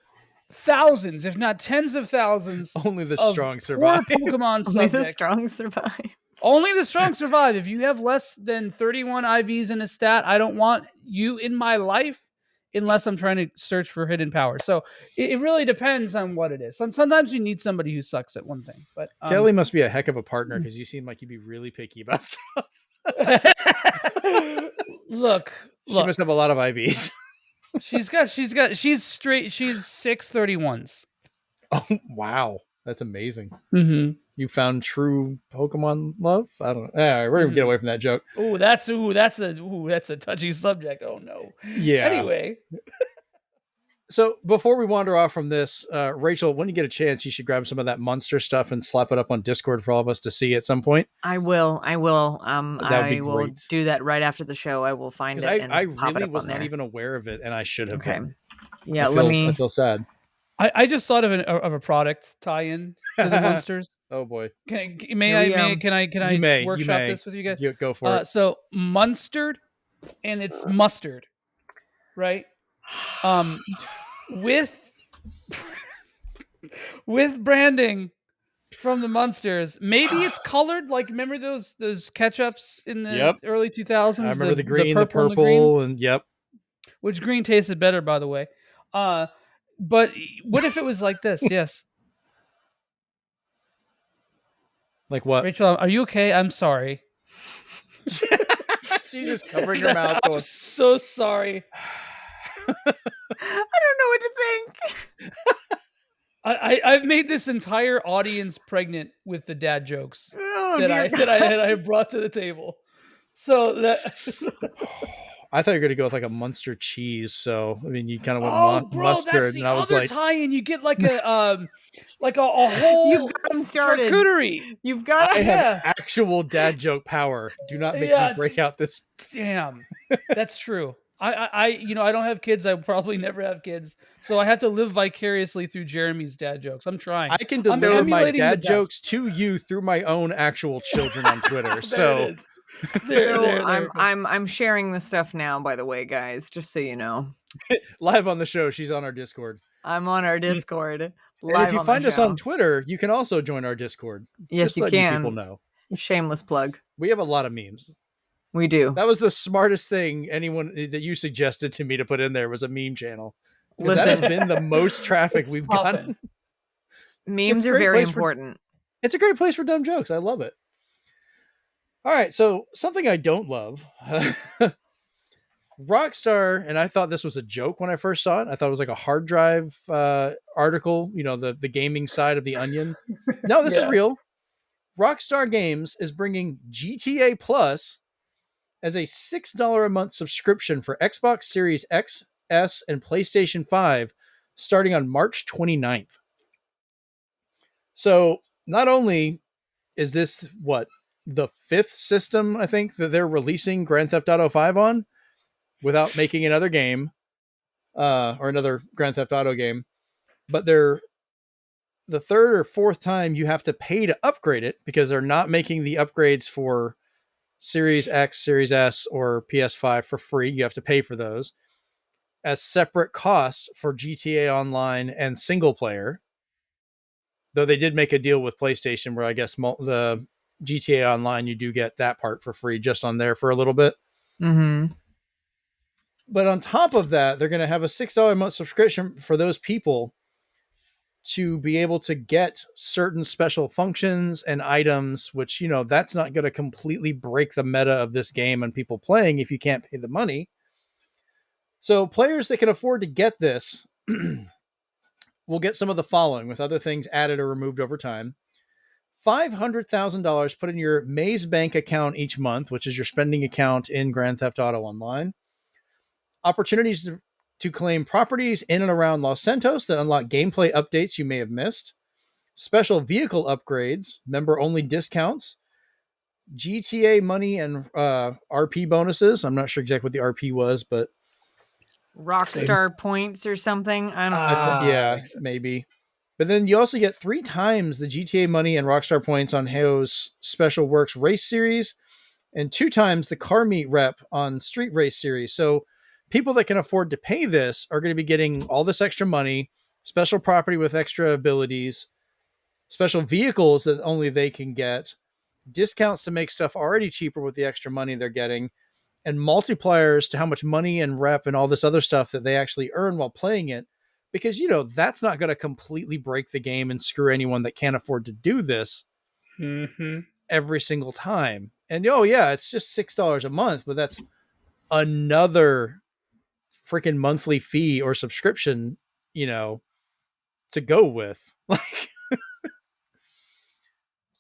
thousands, if not tens of thousands. Only the strong survive. Pokemon subjects. Only the strong survive. Only the strong survive. If you have less than 31 IVs in a stat, I don't want you in my life. unless I'm trying to search for hidden power. So it really depends on what it is. Sometimes you need somebody who sucks at one thing. But Kelly must be a heck of a partner because you seem like you'd be really picky about stuff. look, She must have a lot of IVs. she's straight. She's 631s. Oh wow, that's amazing. Mm-hmm. You found true Pokemon love? I don't know. All right, we're gonna get away from that joke. That's a touchy subject. Oh no. Yeah. Anyway. So before we wander off from this, Rachel, when you get a chance, you should grab some of that Monster stuff and slap it up on Discord for all of us to see at some point. I will. That would be I will great. do that right after the show. I will find it. I pop it really up was on not there. even aware of it, and I should have Okay. been. Yeah, I feel sad. I just thought of a product tie-in to the Monsters. Oh boy. Can I workshop this with you guys? Go for it. So Munstered, and it's mustard, right? With branding from the Munsters. Maybe it's colored like, remember those ketchups in the early 2000s? I remember the green, the purple, purple, and yep. Which green tasted better, by the way. But what if it was like this? Yes. Like what? Rachel, are you okay? I'm sorry. She's just covering her mouth. I'm so sorry. I don't know what to think. I've made this entire audience pregnant with the dad jokes that I brought to the table. So that I thought you were gonna go with like a Munster cheese. So I mean, you kind of went mustard, that's the and I was other like, tie-in. You get like a whole You've got them started. charcuterie. You've got. I have actual dad joke power. Do not make me break out this. Damn, that's true. I don't have kids. I will probably never have kids, so I have to live vicariously through Jeremy's dad jokes. I'm trying. I can deliver my dad jokes to you through my own actual children on Twitter. So, I'm sharing this stuff now. By the way, guys, just so you know, live on the show, she's on our Discord. I'm on our Discord. And if you find us on Twitter, you can also join our Discord. Yes, you can. People know. Shameless plug. We have a lot of memes. We do. That was the smartest thing anyone that you suggested to me to put in there was a meme channel. Listen, that has been the most traffic we've gotten. Memes are very important. It's a great place for dumb jokes. I love it. All right, so something I don't love. Rockstar, and I thought this was a joke when I first saw it. I thought it was like a hard drive article, the gaming side of the onion. No, this is real. Rockstar Games is bringing GTA Plus as a $6 a month subscription for Xbox Series X, S, and PlayStation 5 starting on March 29th. So not only is this, the fifth system, I think, that they're releasing Grand Theft Auto 5 on without making another game, or another Grand Theft Auto game, but they're the third or fourth time you have to pay to upgrade it because they're not making the upgrades for Series X, Series S, or PS5 for free. You have to pay for those as separate costs for GTA Online and single player. Though they did make a deal with PlayStation where I guess the GTA Online, you do get that part for free just on there for a little bit. Mm-hmm. But on top of that, they're going to have a $6 a month subscription for those people to be able to get certain special functions and items, which, that's not going to completely break the meta of this game and people playing if you can't pay the money. So players that can afford to get this will get some of the following with other things added or removed over time. $500,000 put in your Maze Bank account each month, which is your spending account in Grand Theft Auto Online. Opportunities to claim properties in and around Los Santos that unlock gameplay updates you may have missed. Special vehicle upgrades, member-only discounts, GTA money and RP bonuses. I'm not sure exactly what the RP was, but Rockstar points or something. I don't know. Maybe. But then you also get 3 times the GTA money and Rockstar points on Heo's Special Works Race Series, and 2 times the Car Meet rep on Street Race Series. So people that can afford to pay this are going to be getting all this extra money, special property with extra abilities, special vehicles that only they can get, discounts to make stuff already cheaper with the extra money they're getting, and multipliers to how much money and rep and all this other stuff that they actually earn while playing it. Because, that's not going to completely break the game and screw anyone that can't afford to do this every single time. And, oh, yeah, it's just $6 a month, but that's another freaking monthly fee or subscription, to go with. Like,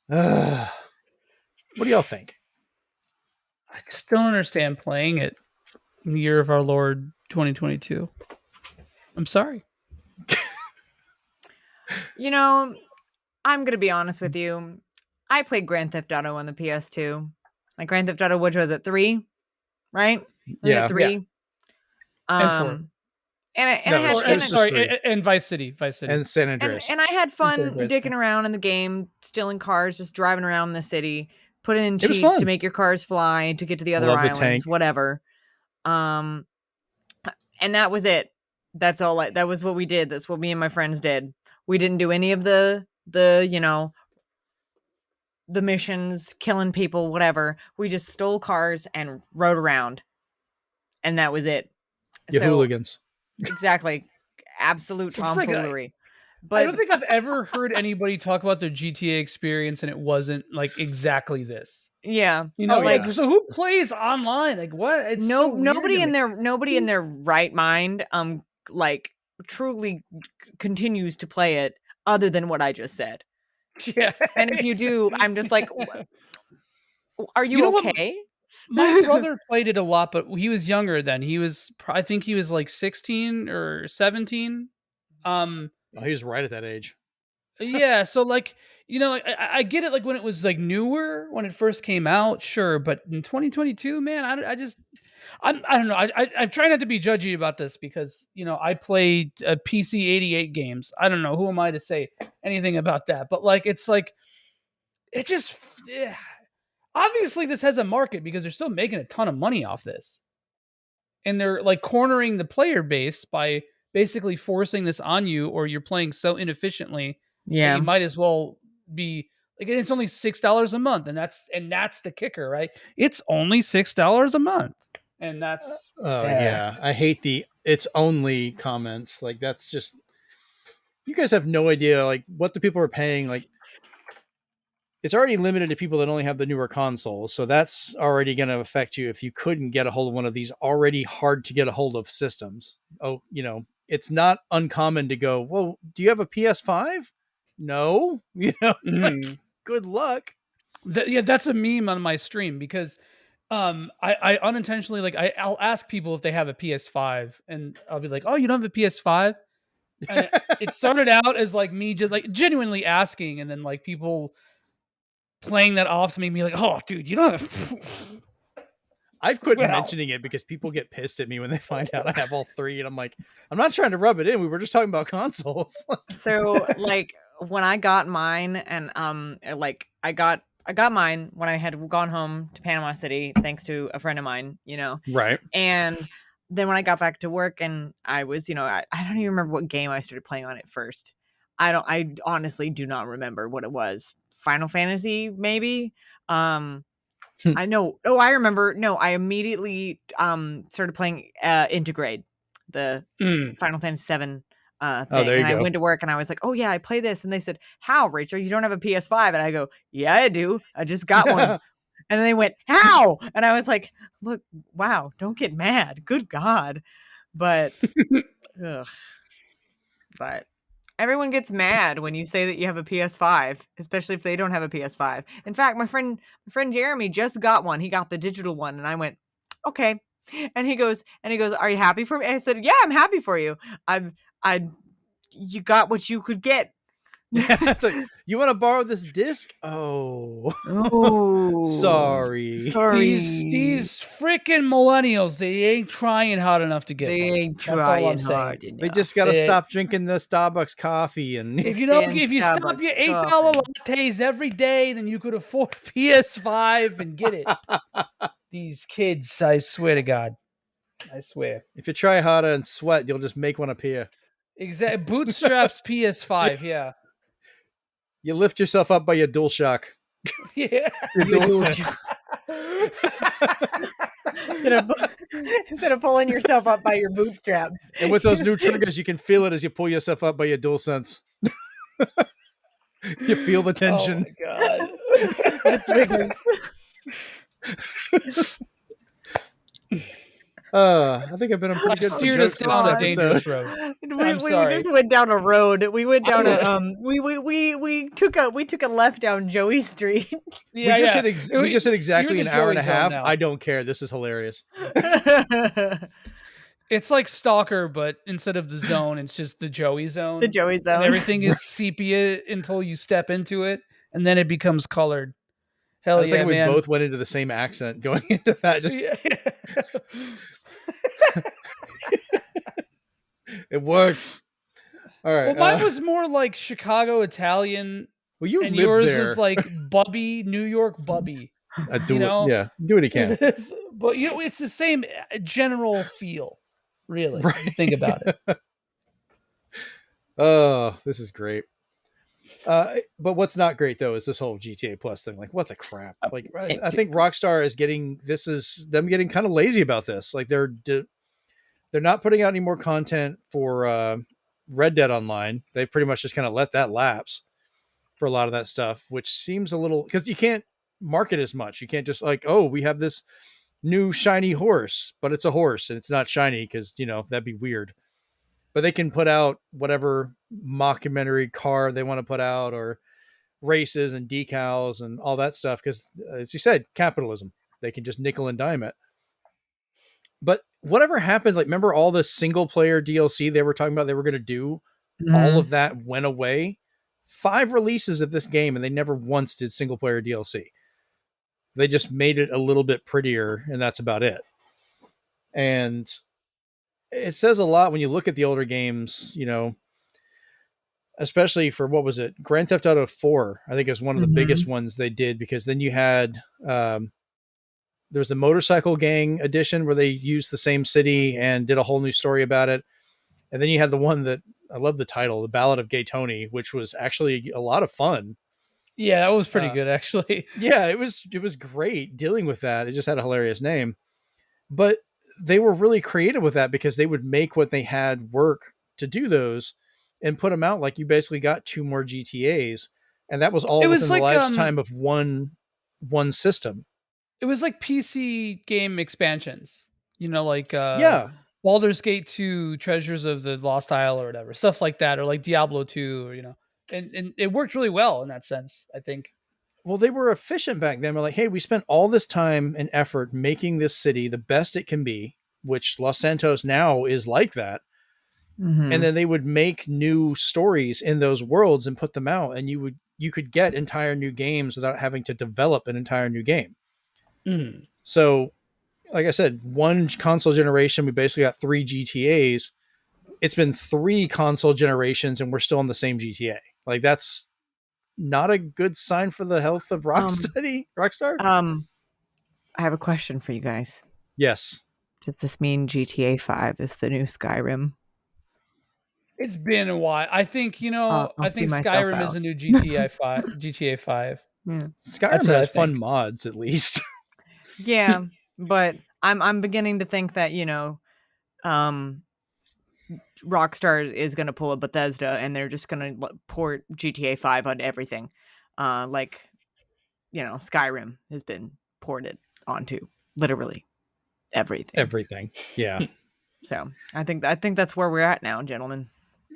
what do y'all think? I just don't understand playing it in the year of our Lord 2022. I'm sorry. I'm going to be honest with you. I played Grand Theft Auto on the PS2. Like Grand Theft Auto, which was it, 3? Right? Yeah. 3. And 4. And Vice City. And San Andreas. And I had fun dicking around in the game, stealing cars, just driving around the city, putting in cheats to make your cars fly, to get to the other islands, whatever. And that was it. That's all. That was what we did. That's what me and my friends did. We didn't do any of the missions, killing people, whatever. We just stole cars and rode around. And that was it. Hooligans. Exactly. Absolute tomfoolery. But I don't think I've ever heard anybody talk about their GTA experience and it wasn't like exactly this. Yeah. So who plays online? Like what? It's nobody in their right mind truly continues to play it other than what I just said. Yeah. And if you do, I'm just like, are you okay? My brother played it a lot, but he was younger then. I think he was like 16 or 17. He was right at that age. Yeah, so like, I get it, like when it was like newer, when it first came out, sure, but in 2022, man, I don't know. I try not to be judgy about this because, I play PC 88 games. I don't know, who am I to say anything about that? But like, it's like, it just, obviously this has a market because they're still making a ton of money off this. And they're like cornering the player base by basically forcing this on you, or you're playing so inefficiently that you might as well be like, it's only $6 a month. And that's the kicker, right? It's only $6 a month. And that's, yeah. I hate the it's only comments. Like, that's just, you guys have no idea like what the people are paying. Like, it's already limited to people that only have the newer consoles. So that's already going to affect you if you couldn't get a hold of one of these already hard to get a hold of systems. Oh, it's not uncommon to go, well, do you have a PS5? No. Good luck. That's a meme on my stream because I unintentionally, like, I'll ask people if they have a PS5 and I'll be like, oh, you don't have a PS5? And it started out as like me just like genuinely asking, and then like people playing that off to make me like, oh, dude, you don't have. I've quit mentioning it because people get pissed at me when they find out I have all three, and I'm like, I'm not trying to rub it in. We were just talking about consoles. So like when I got mine, and I got mine when I had gone home to Panama City, thanks to a friend of mine, Right. And then when I got back to work, and I was, I don't even remember what game I started playing on it first. I honestly do not remember what it was. Final Fantasy, maybe. I know. Oh, I remember. No, I immediately started playing Integrate, the Final Fantasy 7 thing. There you and go. I went to work and I was like, oh yeah, I play this. And they said, how, Rachel? You don't have a PS5? And I go, yeah, I do. I just got one. And then they went, how? And I was like, look, wow, don't get mad. Good God. But but everyone gets mad when you say that you have a PS5, especially if they don't have a PS5. In fact, my friend Jeremy just got one. He got the digital one, and I went, okay. And he goes, are you happy for me? I said, yeah, I'm happy for you. You got what you could get. It's like, you want to borrow this disc? Oh, sorry. These freaking millennials, they ain't trying hard enough to get. They ain't trying hard enough. They just got to stop drinking the Starbucks coffee, and if you stop your $8 lattes every day, then you could afford a PS5 and get it. These kids, I swear to God, I swear. If you try harder and sweat, you'll just make one appear. Exactly, bootstraps PS5, yeah. You lift yourself up by your DualShock. Yeah. Your DualSense. Instead of pulling yourself up by your bootstraps. And with those new triggers, you can feel it as you pull yourself up by your DualSense. You feel the tension. Oh my god. The triggers. I think I've been on pretty good Steered us jokes this down a episode. dangerous road. We sorry. just went down a road. We went down we took a left down Joie Street. Yeah, we just hit exactly You're in an the hour and a Joey zone half. now. I don't care. This is hilarious. It's like Stalker, but instead of the zone, it's just the Joey zone. The Joie And zone. everything is sepia until you step into it, and then it becomes colored. Hell It's yeah, like we man. both went into the same accent going into that. Just it works. All right. Well, mine was more like Chicago Italian, well, you and live yours there. was like Bubby, New York Bubby. Do you know? yeah, do what he can. But it's the same general feel, really. Right. If you think about it. Oh, this is great. But what's not great though is this whole GTA Plus thing. Like, what the crap? Like, I think Rockstar is them getting kind of lazy about this. Like, they're not putting out any more content for Red Dead Online. They pretty much just kind of let that lapse for a lot of that stuff, which seems a little, because you can't market as much. You can't just like, oh, we have this new shiny horse, but it's a horse and it's not shiny because, that'd be weird. But they can put out whatever mockumentary car they want to put out, or races and decals and all that stuff. Because, as you said, capitalism. They can just nickel and dime it. But whatever happened, like, remember all the single player DLC they were talking about they were going to do? All of that went away. 5 releases of this game, and they never once did single player DLC. They just made it a little bit prettier, and that's about it. And it says a lot when you look at the older games, especially for, what was it? Grand Theft Auto 4, I think it was one of the biggest ones they did, because then you had, there was the Motorcycle Gang edition where they used the same city and did a whole new story about it. And then you had the one that, I love the title, the Ballot of Gay Tony, which was actually a lot of fun. Yeah, that was pretty good, actually. Yeah, it was great dealing with that. It just had a hilarious name. But they were really creative with that, because they would make what they had work to do those and put them out. Like, you basically got 2 more GTAs, and that was all within the lifetime of one system. It was like PC game expansions, like Baldur's Gate 2, Treasures of the Lost Isle, or whatever, stuff like that, or like Diablo 2, or, and it worked really well in that sense, I think. Well, they were efficient back then. We're like, hey, we spent all this time and effort making this city the best it can be, which Los Santos now is like that. And then they would make new stories in those worlds and put them out, and you could get entire new games without having to develop an entire new game. So, like I said, 1 console generation, we basically got 3 GTAs. It's been 3 console generations, and we're still on the same GTA. Like, that's not a good sign for the health of Rockstar. I have a question for you guys. Yes. Does this mean GTA 5 is the new Skyrim? It's been a while. I think, I think Skyrim is a new GTA 5. GTA 5. Yeah. Skyrim has fun mods, at least. Yeah, but I'm beginning to think that, Rockstar is going to pull a Bethesda, and they're just going to port GTA 5 on everything. Skyrim has been ported onto literally everything. Everything. Yeah. So I think that's where we're at now, gentlemen.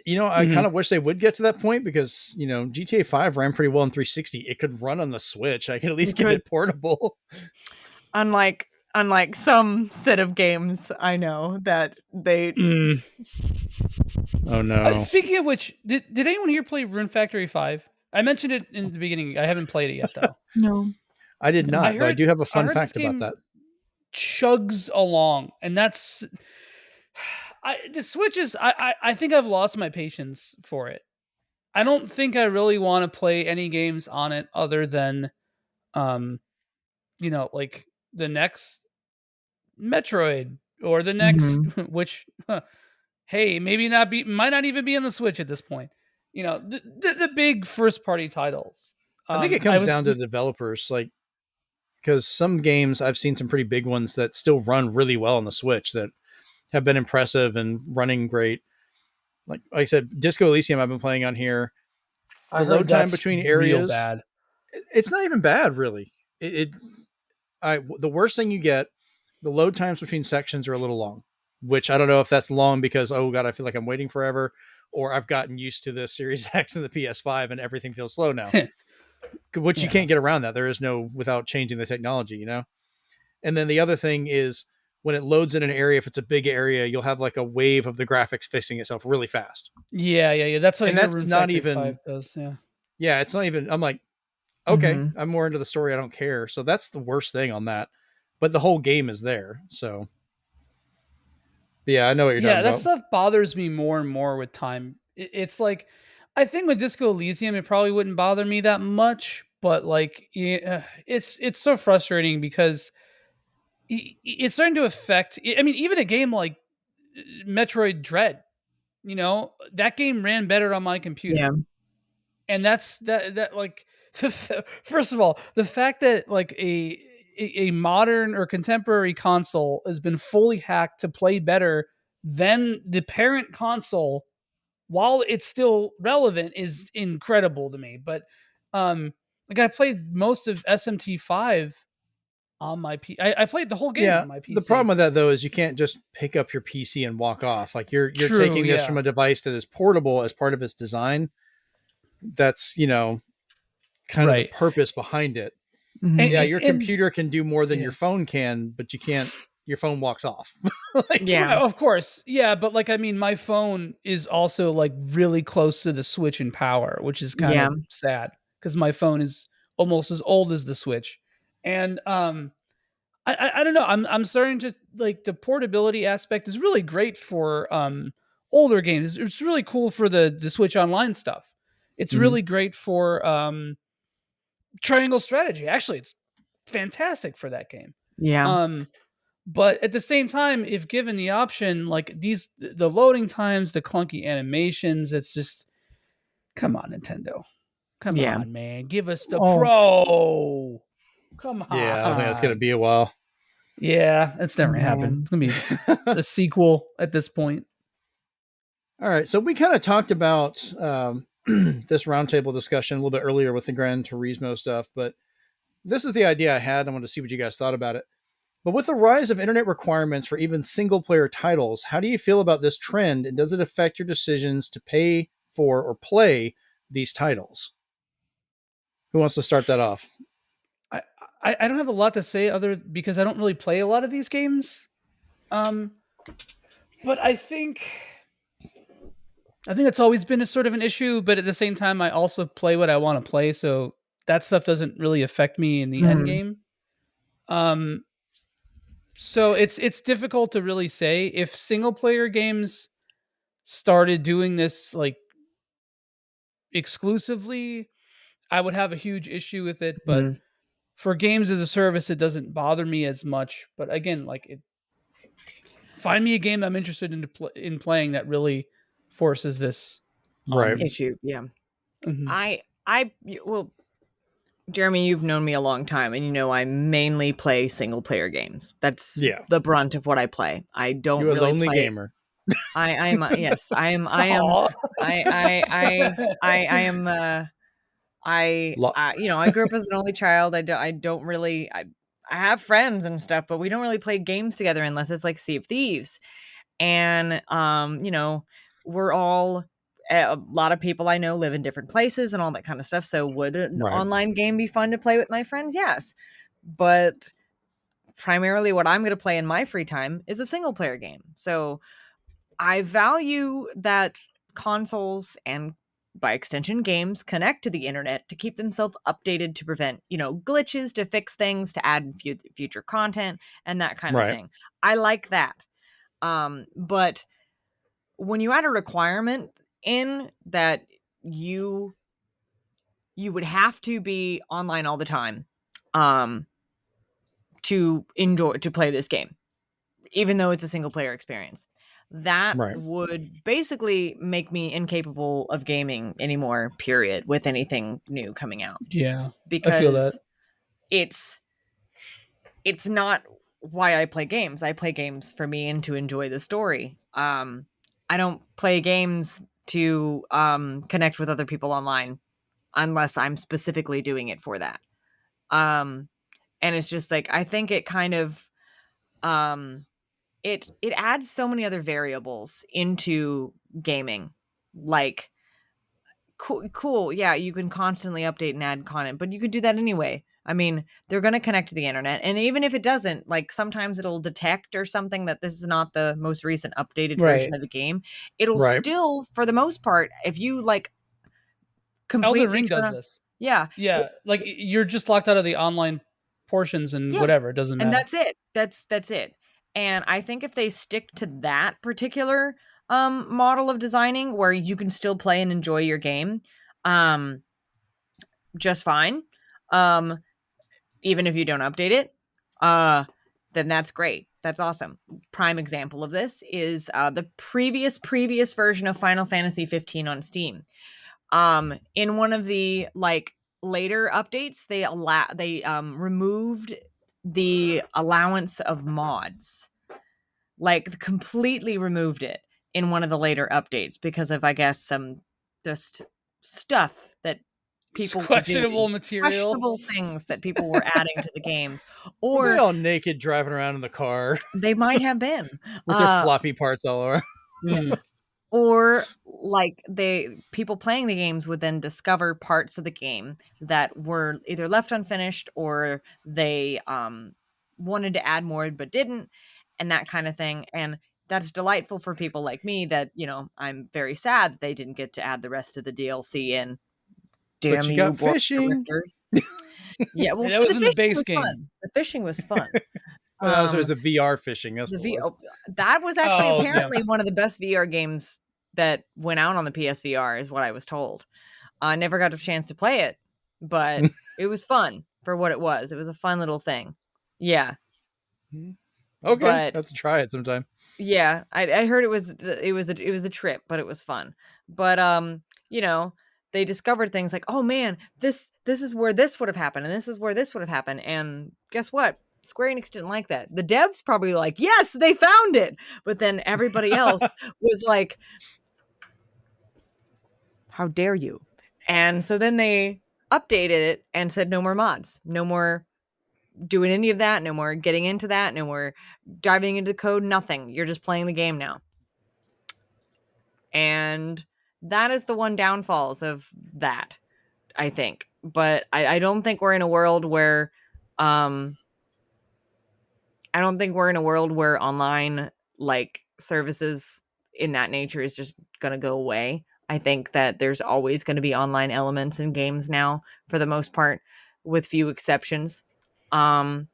I kind of wish they would get to that point, because, GTA 5 ran pretty well on 360. It could run on the Switch. I could at least get it portable. Unlike some set of games I know that they... Oh, no. Speaking of which, did anyone here play Rune Factory 5? I mentioned it in the beginning. I haven't played it yet, though. No. I did not, though I do have a fun fact about that. Chugs along, and that's... the Switch is... I think I've lost my patience for it. I don't think I really want to play any games on it other than, like the next Metroid, or the next, which, hey, might not even be on the Switch at this point. The big first party titles. I think it comes down to developers, like, because some games I've seen some pretty big ones that still run really well on the Switch that have been impressive and running great. Like I said, Disco Elysium I've been playing on here. I The heard load time that's between real areas, bad. it's not even bad really. The worst thing you get, the load times between sections are a little long, which I don't know if that's long because, oh God, I feel like I'm waiting forever, or I've gotten used to the Series X and the PS5 and everything feels slow now, which you Yeah. can't get around that. There is no, without changing the technology, you know? And then the other thing is when it loads in an area, if it's a big area, you'll have like a wave of the graphics fixing itself really fast. Yeah. That's what I And hear that's Rune not Factory 5 even, does. Yeah. yeah, it's not even, I'm like, okay, Mhm. I'm more into the story. I don't care. So that's the worst thing on that. But the whole game is there. So, but yeah, I know what you're talking Yeah, that about. stuff bothers me more and more with time. It's like, I think with Disco Elysium, it probably wouldn't bother me that much, but like, yeah, it's so frustrating because it's starting to affect. I mean, even a game like Metroid Dread, that game ran better on my computer, Yeah. and that like, first of all, the fact that like a modern or contemporary console has been fully hacked to play better than the parent console while it's still relevant is incredible to me. But like I played most of SMT5 on my I played the whole game Yeah. on my The PC. problem with that though is you can't just pick up your PC and walk off. Like you're True, taking this yeah. from a device that is portable as part of its design. That's, kind of the Right. purpose behind it. And, Mhm. Yeah, and, your and computer can do more than yeah. your phone can, but you can't, your phone walks off. Like, Yeah. Right, of course. Yeah, but like I mean my phone is also like really close to the Switch in power, which is kind Yeah. of sad because my phone is almost as old as the Switch. And I don't know. I'm starting to like the portability aspect is really great for older games. It's really cool for the Switch Online stuff. It's Mhm. really great for Triangle Strategy. Actually, it's fantastic for that game. Yeah. Um, but at the same time, if given the option, like the loading times, the clunky animations, it's just come on, Nintendo. Come Yeah. on, man. Give us the Oh, Pro. Come yeah, I don't think that's going to on. be a while. Yeah, it's never gonna happen. Man. It's gonna be a sequel at this point. All right. So we kind of talked about this roundtable discussion a little bit earlier with the Gran Turismo stuff, but this is the idea I had. I wanted to see what you guys thought about it. But with the rise of internet requirements for even single player titles, how do you feel about this trend? And does it affect your decisions to pay for or play these titles? Who wants to start that off? I, I don't have a lot to say other because I don't really play a lot of these games. Um, but I think it's always been a sort of an issue. But at the same time, I also play what I want to play, so that stuff doesn't really affect me in the end Mhm. game. Um, so it's difficult to really say if single player games started doing this like exclusively. I would have a huge issue with it, but Mhm. for games as a service, it doesn't bother me as much. But again, find me a game I'm interested in playing that really forces this on Right. me. Issue. Yeah. Mhm. Well, Jeremy, you've known me a long time, and you know I mainly play single player games. That's Yeah. the brunt of what I play. I don't You're a really lonely play. gamer. I am. Yes, I am. I am. Aw. I am. Lo- I grew up as an only child. I don't really. I have friends and stuff, but we don't really play games together unless it's like Sea of Thieves. And we're all a lot of people I know live in different places and all that kind of stuff. So would an right. online game be fun to play with my friends? Yes. But primarily what I'm going to play in my free time is a single player game. So I value that consoles and by extension games connect to the internet to keep themselves updated to prevent, glitches, to fix things, to add future content and that kind of Right. thing. I like that. But when you add a requirement in that you would have to be online all the time um to play this game, even though it's a single player experience, that Right. would basically make me incapable of gaming anymore, period, with anything new coming out, Yeah, I feel that. because it's it's not why I play games. I play games for me and to enjoy the story. I don't play games to connect with other people online unless I'm specifically doing it for that. And it's just like, I think it kind of it adds so many other variables into gaming. Like cool, yeah, you can constantly update and add content, but you can do that anyway. I mean, they're going to connect to the internet, and even if it doesn't, like sometimes it'll detect or something that this is not the most recent updated version of the game. It'll still, for the most part, if you like completely Elden Ring does this. Yeah. Like you're just locked out of the online portions and whatever, it doesn't matter. And that's it. That's it. And I think if they stick to that particular model of designing where you can still play and enjoy your game just fine, even if you don't update it, then that's great. That's awesome. Prime example of this is the previous version of Final Fantasy 15 on Steam. In one of the like later updates, they removed the allowance of mods, like completely removed it in one of the later updates because of, I guess, some just stuff that people questionable material, questionable things that people were adding to the games. Or were they all naked driving around in the car? They might have been with their floppy parts all around. Or like people playing the games would then discover parts of the game that were either left unfinished or they wanted to add more but didn't, and that kind of thing. And that's delightful for people like me that, you know, I'm very sad that they didn't get to add the rest of the DLC in. Damn, but you got fishing. Yeah, well, that was in the base game. Fun. The fishing was fun. Well, so it was the VR fishing. That's that was actually apparently one of the best VR games that went out on the PSVR, is what I was told. I never got a chance to play it, but it was fun for what it was. It was a fun little thing. Yeah. Okay, I have to try it sometime. Yeah, I heard it was a trip, but it was fun. But you know, they discovered things like, oh man, this is where this would have happened, and this is where this would have happened, and guess what? Square Enix didn't like that. The devs probably like, yes, they found it, but then everybody else was like, how dare you? And so then they updated it and said no more mods, no more doing any of that, no more getting into that, no more diving into the code, nothing. You're just playing the game now. And that is the one downfalls of that, I think. But I don't think we're in a world where online like services in that nature is just going to go away. I think that there's always going to be online elements in games now, for the most part, with few exceptions. But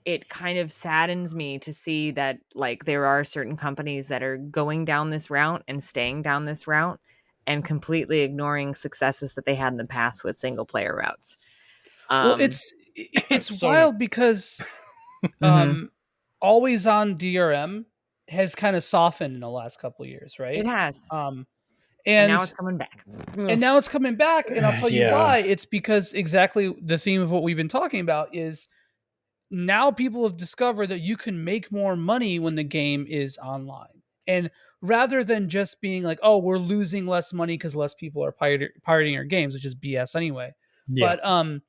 it kind of saddens me to see that like there are certain companies that are going down this route and staying down this route and completely ignoring successes that they had in the past with single player routes. Well, it's wild because always on DRM has kind of softened in the last couple of years, right? It has. And now it's coming back. And now it's coming back, and I'll tell you why. It's because exactly the theme of what we've been talking about is now people have discovered that you can make more money when the game is online. And rather than just being like, oh, we're losing less money because less people are pirating our games, which is BS anyway. Yeah. But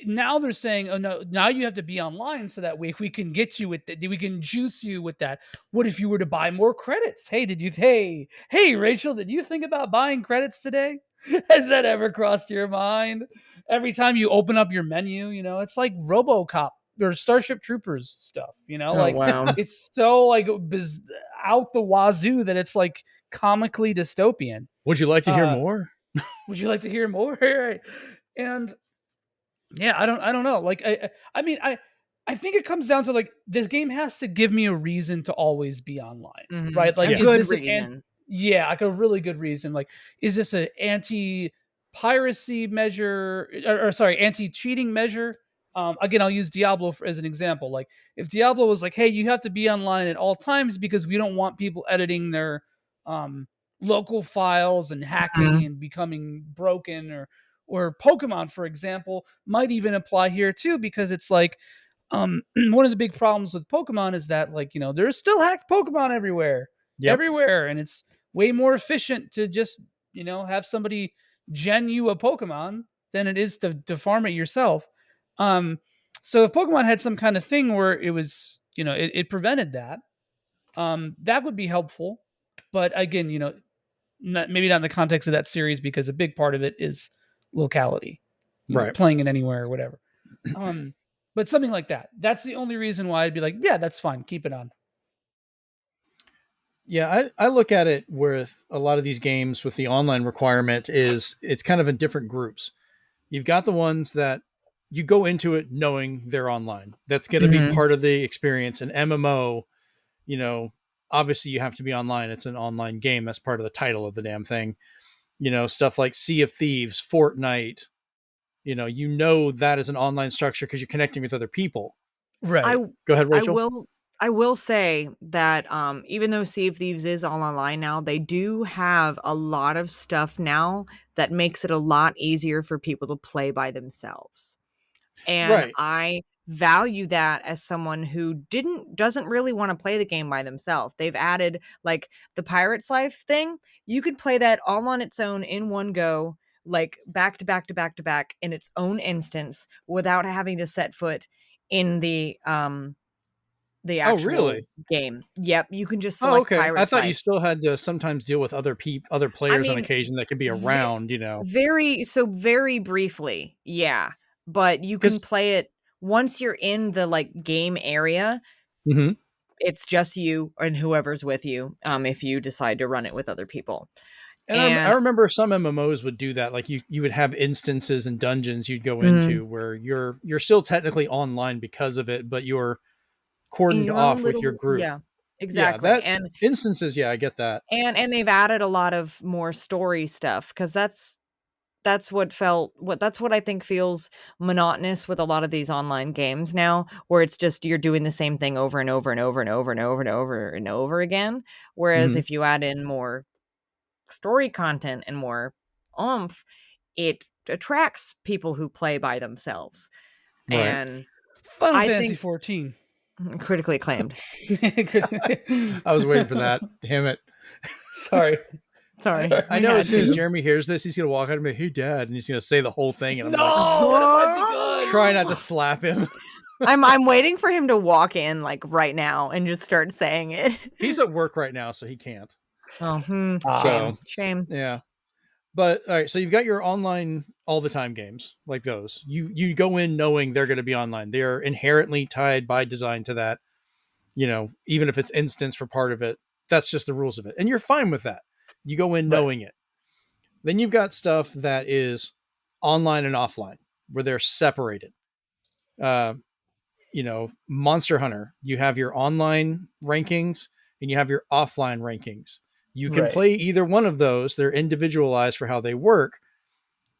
now they're saying, oh no, now you have to be online so that we can get you with we can juice you with that. What if you were to buy more credits? Hey, hey Rachel, did you think about buying credits today? Has that ever crossed your mind? Every time you open up your menu, you know, it's like RoboCop or Starship Troopers stuff, you know, wow. It's so like out the wazoo that it's like comically dystopian. Would you like to hear more? Would you like to hear more? And yeah, I don't know. Like, I mean, I think it comes down to like this game has to give me a reason to always be online, right? Like, a good reason. Like a really good reason. Like, is this an anti-piracy measure or sorry, anti-cheating measure? Again, I'll use Diablo as an example. Like, if Diablo was like, hey, you have to be online at all times because we don't want people editing their local files and hacking and becoming broken or or Pokemon, for example, might even apply here too, because it's like, one of the big problems with Pokemon is that, like, there's still hacked Pokemon Yep. and it's way more efficient to just, have somebody gen you a Pokemon than it is to farm it yourself. So if Pokemon had some kind of thing where it was, it prevented that, that would be helpful. But again, maybe not in the context of that series, because a big part of it is locality, Right. playing it anywhere or whatever. But something like that. That's the only reason why I'd be like, yeah, that's fine. Keep it on. Yeah, I look at it with a lot of these games with the online requirement is it's kind of in different groups. You've got the ones that you go into it knowing they're online. That's going to be Mhm. part of the experience. An MMO, obviously you have to be online. It's an online game. That's part of the title of the damn thing. Stuff like Sea of Thieves, Fortnite, that is an online structure because you're connecting with other people. I Right. Go ahead, I Rachel. will I will say that even though Sea of Thieves is all online now, they do have a lot of stuff now that makes it a lot easier for people to play by themselves. And Right. I value that as someone who doesn't really want to play the game by themselves. They've added like the Pirate's Life thing. You could play that all on its own in one go, like back to back to back to back in its own instance without having to set foot in the Oh, actual really? game. Yep, you can just Oh, select okay. I Pirate's thought you Life. still had to sometimes deal with other I players on mean, occasion that could be ve- around. very briefly, yeah. But you can Because play it once you're in the like game area. It's just you and whoever's with you. If you decide to run it with other people, and I and remember some MMOs would do that. Like you would have instances and dungeons you'd go Mhm. into where you're still technically online because of it, but you're in cordoned your own off with your little, group. yeah, Yeah, exactly. that's instances. Yeah, I get that. And they've added a lot of more story stuff because that's what I think feels monotonous with a lot of these online games now, where it's just you're doing the same thing over and over and over and over and over and over and over again. Whereas Hmm. if you add in more story content and more oomph, it attracts people who play by themselves. Right. And Final I Fantasy think 14. critically acclaimed. I was waiting for that. Damn it. Sorry. Sorry, I we know as had soon as to. Jeremy hears this, he's gonna walk out and be, "Hey, Dad," and he's gonna say the whole thing, and I'm like, No, but it might be good. try not to slap him. I'm waiting for him to walk in like right now and just start saying it. He's at work right now, so he can't. Oh, So shame. yeah. But all right, so you've got your online all the time games like those. You go in knowing they're going to be online. They're inherently tied by design to that. Even if it's instance for part of it, that's just the rules of it, and you're fine with that. You go in Right. knowing it. Then you've got stuff that is online and offline, where they're separated. Uh, Monster Hunter, you have your online rankings and you have your offline rankings. You can Right. play either one of those. They're individualized for how they work,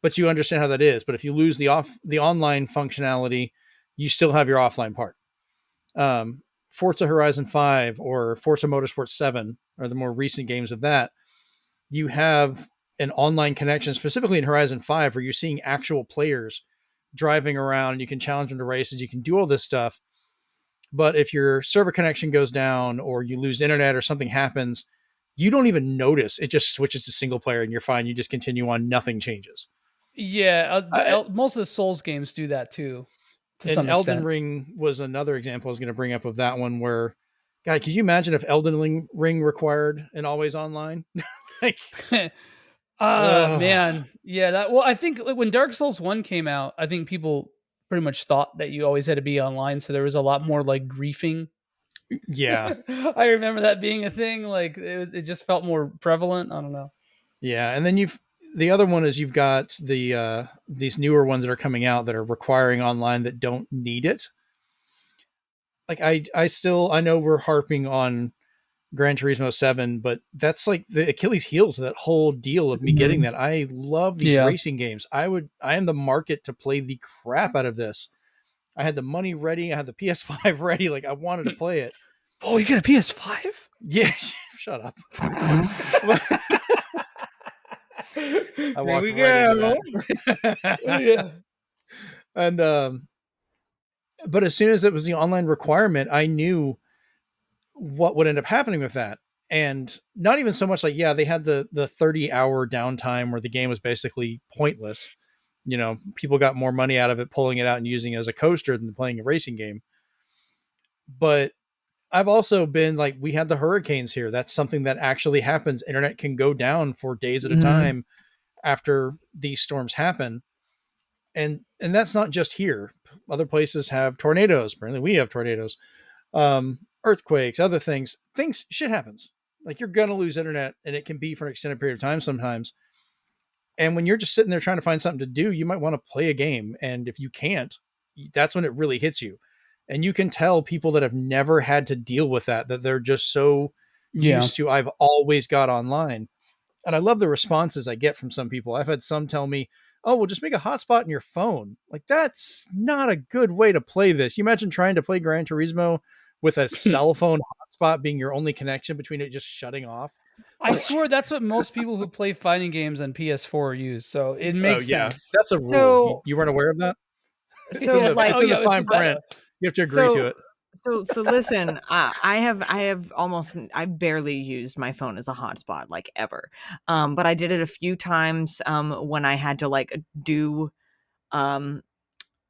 but you understand how that is. But if you lose the online functionality, you still have your offline part. Forza Horizon 5 or Forza Motorsport 7 are the more recent games of that. You have an online connection, specifically in Horizon 5, where you're seeing actual players driving around and you can challenge them to races. You can do all this stuff. But if your server connection goes down or you lose internet or something happens, you don't even notice. It just switches to single player and you're fine. You just continue on. Nothing changes. Yeah, I, most of the Souls games do that too, to and some Elden extent. Ring was another example I was going to bring up of that one where, God, could you imagine if Elden Ring required an always online? like, ugh. Man, yeah. Well, I think like, when Dark Souls 1 came out, I think people pretty much thought that you always had to be online, so there was a lot more like griefing. Yeah. I remember that being a thing. Like it just felt more prevalent. I don't know. Yeah. And then the other one is you've got these newer ones that are coming out that are requiring online that don't need it. Like I know we're harping on Gran Turismo 7, but that's like the Achilles heel to that whole deal of me getting that. I love these Yeah. racing games. I am the market to play the crap out of this. I had the money ready. I had the PS5 ready. Like I wanted to play it. Oh, you got a PS5? Yeah, shut up. I Here walked we right into go. that. Yeah. And but as soon as it was the online requirement, I knew what would end up happening with that. And not even so much like, yeah, they had the 30-hour downtime where the game was basically pointless. You know, people got more money out of it pulling it out and using it as a coaster than playing a racing game. But I've also been like, we had the hurricanes here. That's something that actually happens. Internet can go down for days at a Mhm. time after these storms happen. And that's not just here. Other places have tornadoes. Apparently we have tornadoes, earthquakes, other things. Shit happens. Like, you're going to lose internet, and it can be for an extended period of time sometimes. And when you're just sitting there trying to find something to do, you might want to play a game. And if you can't, that's when it really hits you. And you can tell people that have never had to deal with that they're just so Yeah. used to, I've always got online. And I love the responses I get from some people. I've had some tell me, oh, well, just make a hotspot in your phone. Like, that's not a good way to play this. You imagine trying to play Gran Turismo with a cell phone hotspot being your only connection between it just shutting off. I swear that's what most people who play fighting games on PS4 use. So it Oh makes yeah, sense. that's a rule. So You weren't aware of that? It's in so the like it's in the it's fine print. You have to agree to so it. so listen, I barely used my phone as a hotspot, like, ever. But I did it a few times when I had to like do um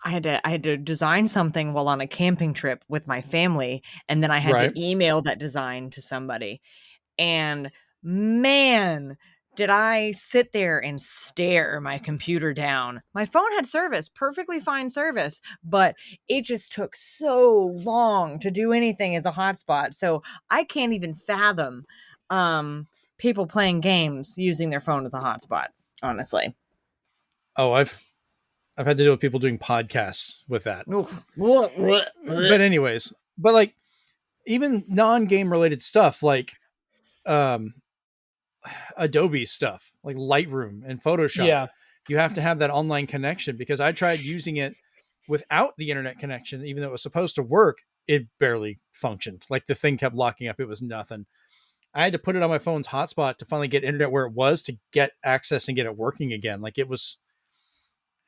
I had to design something while on a camping trip with my family, and then I had Right. to email that design to somebody. And man, did I sit there and stare my computer down. My phone had service, perfectly fine service, but it just took so long to do anything as a hotspot. So I can't even fathom people playing games using their phone as a hotspot, honestly. Oh, I've had to deal with people doing podcasts with that. Oof. But anyways, but like, even non-game related stuff like um Adobe stuff like Lightroom and Photoshop, Yeah. you have to have that online connection, because I tried using it without the internet connection. Even though it was supposed to work, it barely functioned. Like, the thing kept locking up. It was nothing. I had to put it on my phone's hotspot to finally get internet where it was, to get access and get it working again. Like, it was,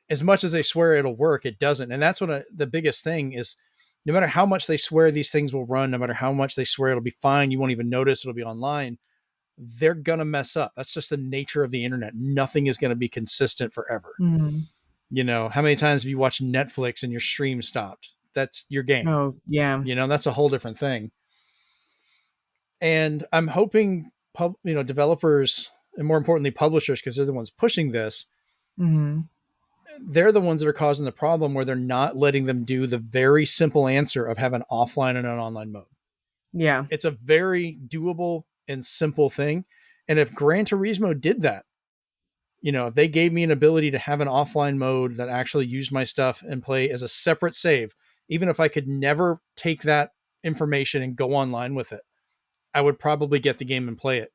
as much as they swear it'll work, it doesn't. And that's what the biggest thing is. No matter how much they swear these things will run, no matter how much they swear it'll be fine, you won't even notice it'll be online, they're going to mess up. That's just the nature of the internet. Nothing is going to be consistent forever. Mhm. You know, how many times have you watched Netflix and your stream stopped? That's your game. Oh, yeah. You know, that's a whole different thing. And I'm hoping, developers, and more importantly, publishers, because they're the ones pushing this, Mhm. they're the ones that are causing the problem, where they're not letting them do the very simple answer of have an offline and an online mode. Yeah. It's a very doable and simple thing. And if Gran Turismo did that, if they gave me an ability to have an offline mode that actually used my stuff and play as a separate save, even if I could never take that information and go online with it, I would probably get the game and play it,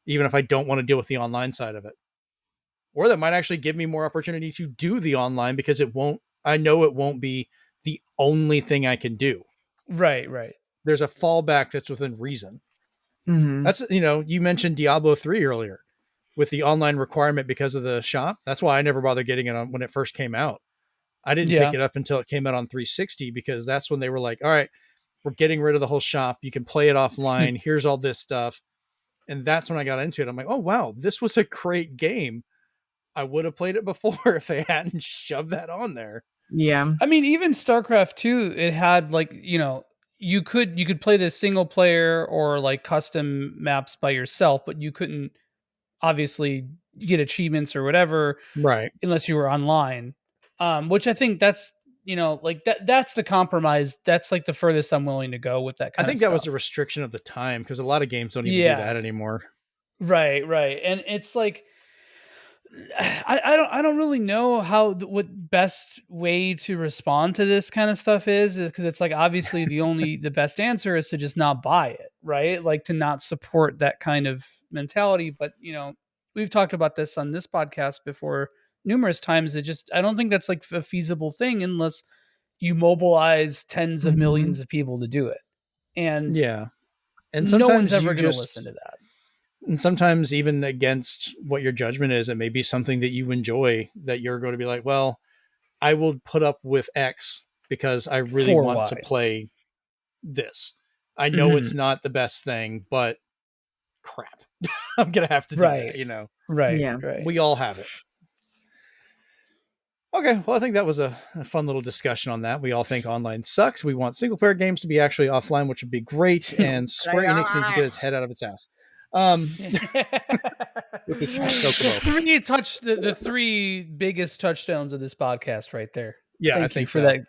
even if I don't want to deal with the online side of it. Or that might actually give me more opportunity to do the online, because I know it won't be the only thing I can do. Right, right. There's a fallback that's within reason. Mhm. That's, you mentioned Diablo 3 earlier with the online requirement because of the shop. That's why I never bothered getting it on when it first came out. I didn't pick Yeah. it up until it came out on 360, because that's when they were like, all right, we're getting rid of the whole shop. You can play it offline. Here's all this stuff. And that's when I got into it. I'm like, oh, wow, this was a great game. I would have played it before if they hadn't shoved that on there. Yeah. I mean, even StarCraft 2, it had like, you could play this single player or like custom maps by yourself, but you couldn't obviously get achievements or whatever Right. unless you were online. Which I think that's, like that's the compromise. That's like the furthest I'm willing to go with that I kind of think that was stuff. a restriction of the time, because a lot of games don't even do Yeah. that anymore. Right, right. And it's like I don't really know what best way to respond to this kind of stuff is, because it's like obviously the best answer is to just not buy it, right? Like to not support that kind of mentality. But we've talked about this on this podcast before numerous times. I don't think that's like a feasible thing unless you mobilize tens of Mhm. millions of people to do it, and Yeah. And no one's sometimes ever you going to listen just, to that. And sometimes even against what your judgment is, it may be something that you enjoy that you're going to be like, well, I will put up with X because I really For want to why? play this. I know it's Mhm. not the best thing, but crap, I'm going to have to do that. Right. You know, Right. Yeah. Right. we all have it. Okay, well, I think that was a fun little discussion on that. We all think online sucks. We want single player games to be actually offline, which would be great. And Square Enix needs to get its head out of its ass with this Chocobo. The three biggest touchdowns of this podcast right there. Yeah, I Thank you think for so. that.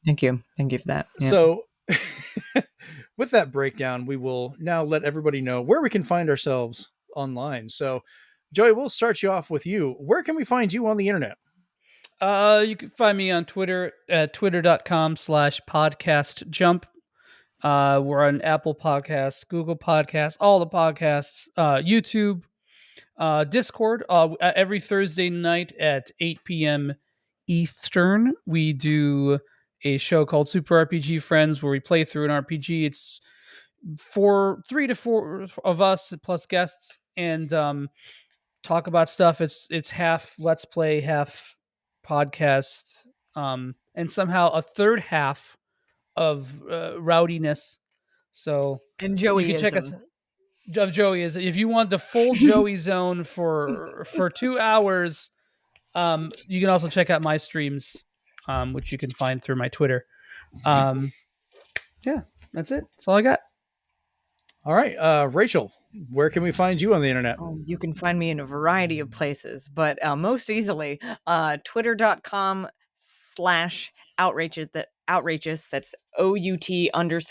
Thank you for that. Yeah. So, with that breakdown, we will now let everybody know where we can find ourselves online. So, Joey, we'll start you off with you. Where can we find you on the internet? You can find me on Twitter at twitter.com/podcastjump. We're on Apple Podcasts, Google Podcasts, all the podcasts, YouTube, Discord. Every Thursday night at 8 p.m. Eastern, we do a show called Super RPG Friends where we play through an RPG. It's 3 to 4 of us plus guests, and talk about stuff. It's half Let's Play, half podcast, and somehow a third half of rowdiness. So And you can check us. Joeyisms. Of Joey is if you want the full Joey zone for 2 hours. You can also check out my streams, which you can find through my Twitter. Yeah, that's it. That's all I got. All right, Rachel, where can we find you on the internet? Oh, you can find me in a variety of places, but most easily, twitter.com/outrageous. That's OUT_RACHEOUS.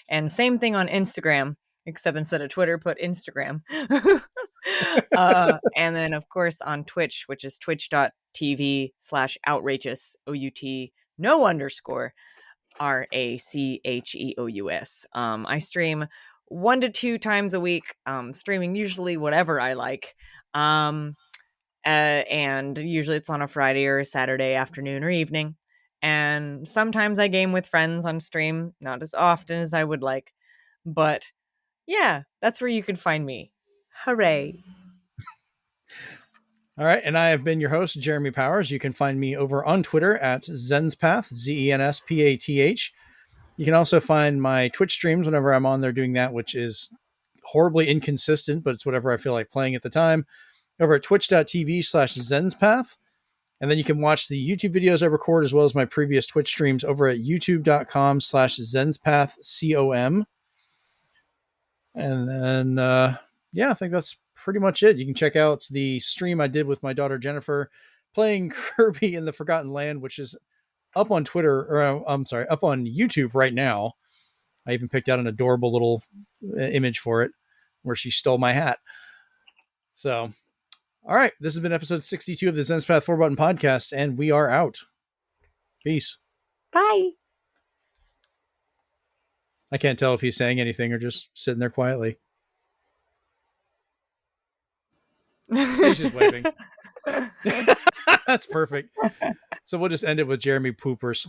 And same thing on Instagram, except instead of Twitter, put Instagram. And then, of course, on Twitch, which is twitch.tv/outrageous, OUT, no underscore. RACHEOUS. I stream 1 to 2 times a week, streaming usually whatever I like. And usually it's on a Friday or a Saturday afternoon or evening. And sometimes I game with friends on stream, not as often as I would like. But yeah, that's where you can find me. Hooray. All right, and I have been your host, Jeremy Powers. You can find me over on Twitter at Zenspath, Zenspath. You can also find my Twitch streams whenever I'm on there doing that, which is horribly inconsistent, but it's whatever I feel like playing at the time, over at twitch.tv/Zenspath. And then you can watch the YouTube videos I record as well as my previous Twitch streams over at youtube.com/ZenspathCom. And then, yeah, I think that's pretty much it. You can check out the stream I did with my daughter Jennifer playing Kirby in the Forgotten Land, which is up on Twitter, or I'm sorry, up on YouTube right now. I even picked out an adorable little image for it where she stole my hat. So, all right, this has been episode 62 of the Zenspath 4-Button Podcast, and we are out. Peace. Bye. I can't tell if he's saying anything or just sitting there quietly. He's just waving. That's perfect. So we'll just end it with Jeremy Poopers.